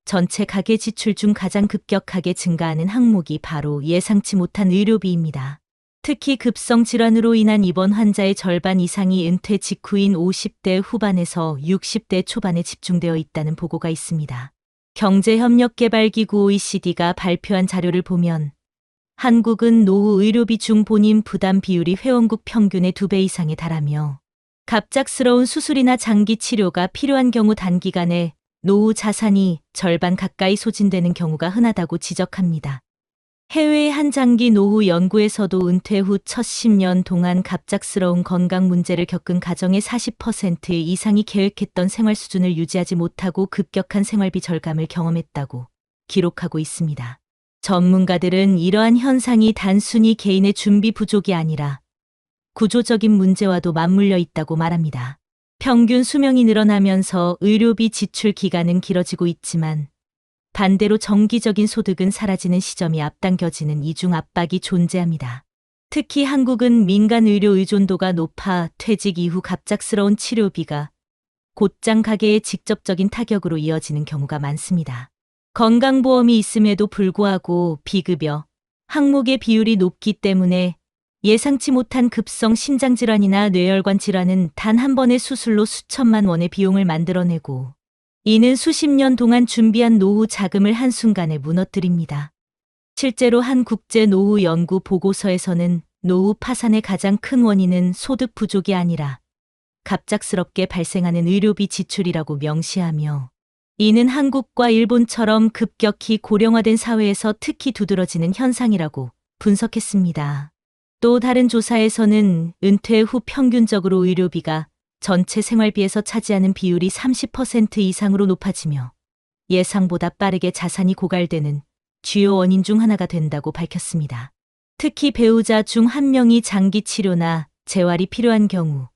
전체 가계 지출 중 가장 급격하게 증가하는 항목이 바로 예상치 못한 의료비입니다. 특히 급성 질환으로 인한 입원 환자의 절반 이상이 은퇴 직후인 50대 후반에서 60대 초반에 집중되어 있다는 보고가 있습니다. 경제협력개발기구 OECD가 발표한 자료를 보면 한국은 노후 의료비 중 본인 부담 비율이 회원국 평균의 2배 이상에 달하며 갑작스러운 수술이나 장기 치료가 필요한 경우 단기간에 노후 자산이 절반 가까이 소진되는 경우가 흔하다고 지적합니다. 해외의 한 장기 노후 연구에서도 은퇴 후 첫 10년 동안 갑작스러운 건강 문제를 겪은 가정의 40% 이상이 계획했던 생활 수준을 유지하지 못하고 급격한 생활비 절감을 경험했다고 기록하고 있습니다. 전문가들은 이러한 현상이 단순히 개인의 준비 부족이 아니라 구조적인 문제와도 맞물려 있다고 말합니다. 평균 수명이 늘어나면서 의료비 지출 기간은 길어지고 있지만 반대로 정기적인 소득은 사라지는 시점이 앞당겨지는 이중 압박이 존재합니다. 특히 한국은 민간 의료 의존도가 높아 퇴직 이후 갑작스러운 치료비가 곧장 가계에 직접적인 타격으로 이어지는 경우가 많습니다. 건강보험이 있음에도 불구하고 비급여, 항목의 비율이 높기 때문에 예상치 못한 급성 심장질환이나 뇌혈관 질환은 단 한 번의 수술로 수천만 원의 비용을 만들어내고 이는 수십 년 동안 준비한 노후 자금을 한순간에 무너뜨립니다. 실제로 한 국제 노후 연구 보고서에서는 노후 파산의 가장 큰 원인은 소득 부족이 아니라 갑작스럽게 발생하는 의료비 지출이라고 명시하며 이는 한국과 일본처럼 급격히 고령화된 사회에서 특히 두드러지는 현상이라고 분석했습니다. 또 다른 조사에서는 은퇴 후 평균적으로 의료비가 전체 생활비에서 차지하는 비율이 30% 이상으로 높아지며 예상보다 빠르게 자산이 고갈되는 주요 원인 중 하나가 된다고 밝혔습니다. 특히 배우자 중 한 명이 장기 치료나 재활이 필요한 경우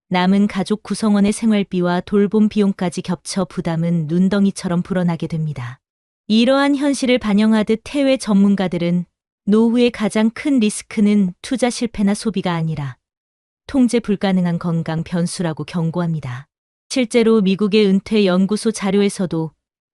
남은 가족 구성원의 생활비와 돌봄 비용까지 겹쳐 부담은 눈덩이처럼 불어나게 됩니다. 이러한 현실을 반영하듯 해외 전문가들은 노후의 가장 큰 리스크는 투자 실패나 소비가 아니라 통제 불가능한 건강 변수라고 경고합니다. 실제로 미국의 은퇴 연구소 자료에서도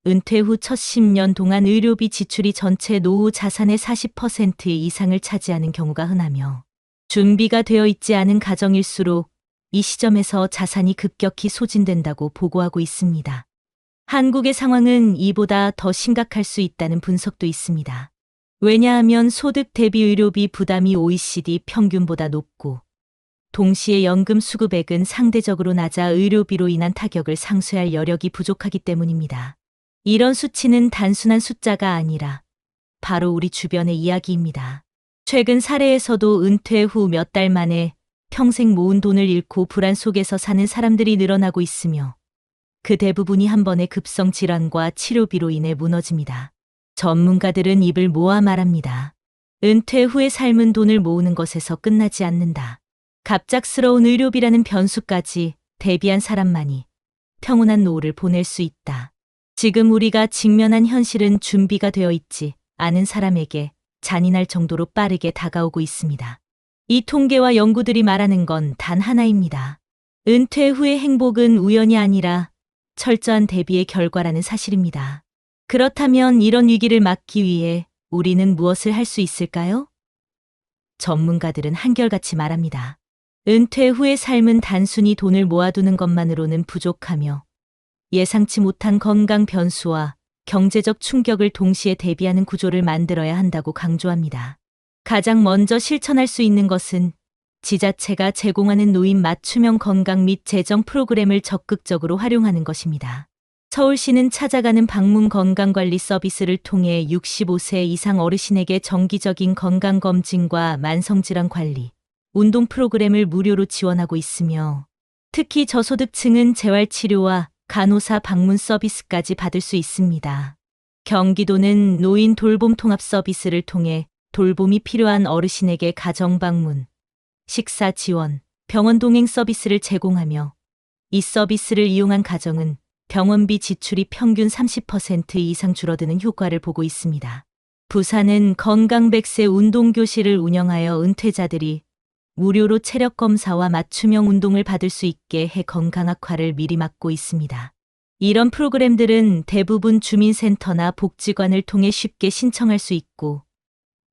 은퇴 후 첫 10년 동안 의료비 지출이 전체 노후 자산의 40% 이상을 차지하는 경우가 흔하며 준비가 되어 있지 않은 가정일수록 이 시점에서 자산이 급격히 소진된다고 보고하고 있습니다. 한국의 상황은 이보다 더 심각할 수 있다는 분석도 있습니다. 왜냐하면 소득 대비 의료비 부담이 OECD 평균보다 높고 동시에 연금 수급액은 상대적으로 낮아 의료비로 인한 타격을 상쇄할 여력이 부족하기 때문입니다. 이런 수치는 단순한 숫자가 아니라 바로 우리 주변의 이야기입니다. 최근 사례에서도 은퇴 후 몇 달 만에 평생 모은 돈을 잃고 불안 속에서 사는 사람들이 늘어나고 있으며 그 대부분이 한 번의 급성 질환과 치료비로 인해 무너집니다. 전문가들은 입을 모아 말합니다. 은퇴 후의 삶은 돈을 모으는 것에서 끝나지 않는다. 갑작스러운 의료비라는 변수까지 대비한 사람만이 평온한 노후를 보낼 수 있다. 지금 우리가 직면한 현실은 준비가 되어 있지 않은 사람에게 잔인할 정도로 빠르게 다가오고 있습니다. 이 통계와 연구들이 말하는 건 단 하나입니다. 은퇴 후의 행복은 우연이 아니라 철저한 대비의 결과라는 사실입니다. 그렇다면 이런 위기를 막기 위해 우리는 무엇을 할 수 있을까요? 전문가들은 한결같이 말합니다. 은퇴 후의 삶은 단순히 돈을 모아두는 것만으로는 부족하며 예상치 못한 건강 변수와 경제적 충격을 동시에 대비하는 구조를 만들어야 한다고 강조합니다. 가장 먼저 실천할 수 있는 것은 지자체가 제공하는 노인 맞춤형 건강 및 재정 프로그램을 적극적으로 활용하는 것입니다. 서울시는 찾아가는 방문 건강관리 서비스를 통해 65세 이상 어르신에게 정기적인 건강검진과 만성질환 관리, 운동 프로그램을 무료로 지원하고 있으며 특히 저소득층은 재활치료와 간호사 방문 서비스까지 받을 수 있습니다. 경기도는 노인 돌봄 통합 서비스를 통해 돌봄이 필요한 어르신에게 가정 방문, 식사 지원, 병원 동행 서비스를 제공하며 이 서비스를 이용한 가정은 병원비 지출이 평균 30% 이상 줄어드는 효과를 보고 있습니다. 부산은 건강100세 운동교실을 운영하여 은퇴자들이 무료로 체력 검사와 맞춤형 운동을 받을 수 있게 해 건강 악화를 미리 막고 있습니다. 이런 프로그램들은 대부분 주민센터나 복지관을 통해 쉽게 신청할 수 있고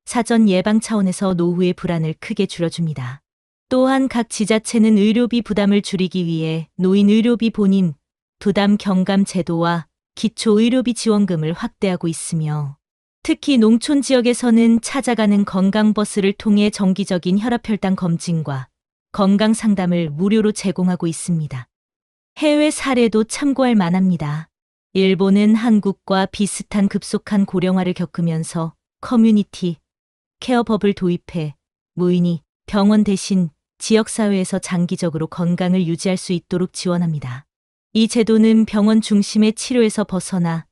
사전 예방 차원에서 노후의 불안을 크게 줄여줍니다. 또한 각 지자체는 의료비 부담을 줄이기 위해 노인 의료비 본인 부담 경감 제도와 기초 의료비 지원금을 확대하고 있으며 특히 농촌 지역에서는 찾아가는 건강버스를 통해 정기적인 혈압혈당 검진과 건강 상담을 무료로 제공하고 있습니다. 해외 사례도 참고할 만합니다. 일본은 한국과 비슷한 급속한 고령화를 겪으면서 커뮤니티 케어법을 도입해 노인이 병원 대신 지역사회에서 장기적으로 건강을 유지할 수 있도록 지원합니다. 이 제도는 병원 중심의 치료에서 벗어나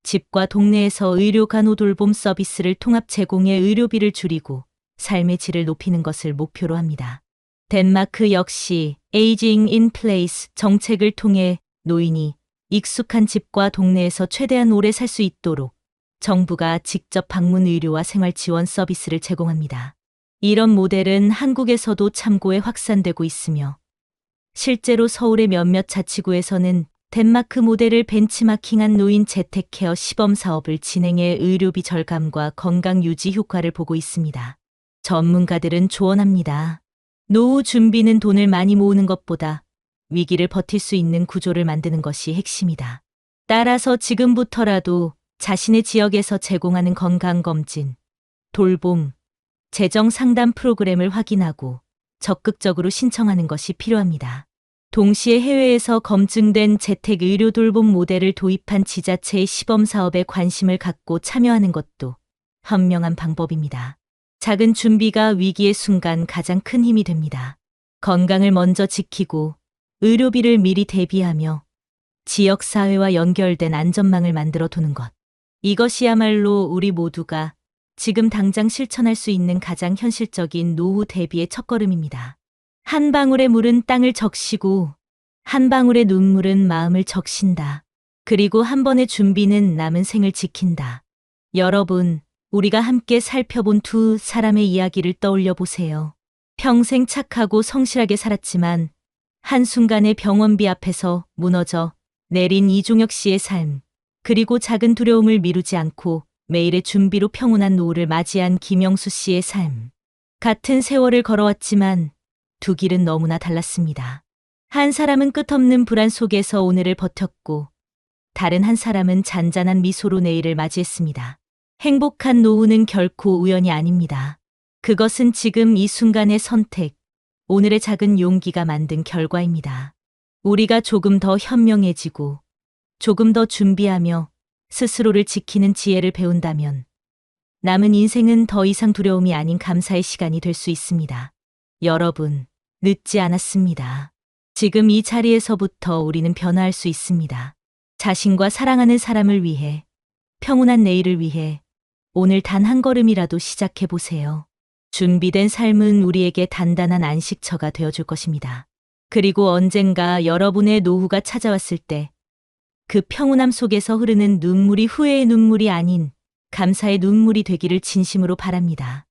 집과 동네에서 의료 간호 돌봄 서비스를 통합 제공해 의료비를 줄이고 삶의 질을 높이는 것을 목표로 합니다. 덴마크 역시 에이징 인 플레이스 정책을 통해 노인이 익숙한 집과 동네에서 최대한 오래 살 수 있도록 정부가 직접 방문 의료와 생활 지원 서비스를 제공합니다. 이런 모델은 한국에서도 참고해 확산되고 있으며 실제로 서울의 몇몇 자치구에서는 덴마크 모델을 벤치마킹한 노인 재택케어 시범 사업을 진행해 의료비 절감과 건강 유지 효과를 보고 있습니다. 전문가들은 조언합니다. 노후 준비는 돈을 많이 모으는 것보다 위기를 버틸 수 있는 구조를 만드는 것이 핵심이다. 따라서 지금부터라도 자신의 지역에서 제공하는 건강검진, 돌봄, 재정 상담 프로그램을 확인하고 적극적으로 신청하는 것이 필요합니다. 동시에 해외에서 검증된 재택 의료 돌봄 모델을 도입한 지자체의 시범 사업에 관심을 갖고 참여하는 것도 현명한 방법입니다. 작은 준비가 위기의 순간 가장 큰 힘이 됩니다. 건강을 먼저 지키고 의료비를 미리 대비하며 지역사회와 연결된 안전망을 만들어 두는 것. 이것이야말로 우리 모두가 지금 당장 실천할 수 있는 가장 현실적인 노후 대비의 첫걸음입니다. 한 방울의 물은 땅을 적시고 한 방울의 눈물은 마음을 적신다. 그리고 한 번의 준비는 남은 생을 지킨다. 여러분, 우리가 함께 살펴본 두 사람의 이야기를 떠올려 보세요. 평생 착하고 성실하게 살았지만 한순간에 병원비 앞에서 무너져 내린 이종혁 씨의 삶, 그리고 작은 두려움을 미루지 않고 매일의 준비로 평온한 노후를 맞이한 김영수 씨의 삶. 같은 세월을 걸어왔지만 두 길은 너무나 달랐습니다. 한 사람은 끝없는 불안 속에서 오늘을 버텼고 다른 한 사람은 잔잔한 미소로 내일을 맞이했습니다. 행복한 노후는 결코 우연이 아닙니다. 그것은 지금 이 순간의 선택, 오늘의 작은 용기가 만든 결과입니다. 우리가 조금 더 현명해지고 조금 더 준비하며 스스로를 지키는 지혜를 배운다면 남은 인생은 더 이상 두려움이 아닌 감사의 시간이 될 수 있습니다. 여러분, 늦지 않았습니다. 지금 이 자리에서부터 우리는 변화할 수 있습니다. 자신과 사랑하는 사람을 위해, 평온한 내일을 위해 오늘 단 한 걸음이라도 시작해 보세요. 준비된 삶은 우리에게 단단한 안식처가 되어줄 것입니다. 그리고 언젠가 여러분의 노후가 찾아왔을 때 그 평온함 속에서 흐르는 눈물이 후회의 눈물이 아닌 감사의 눈물이 되기를 진심으로 바랍니다.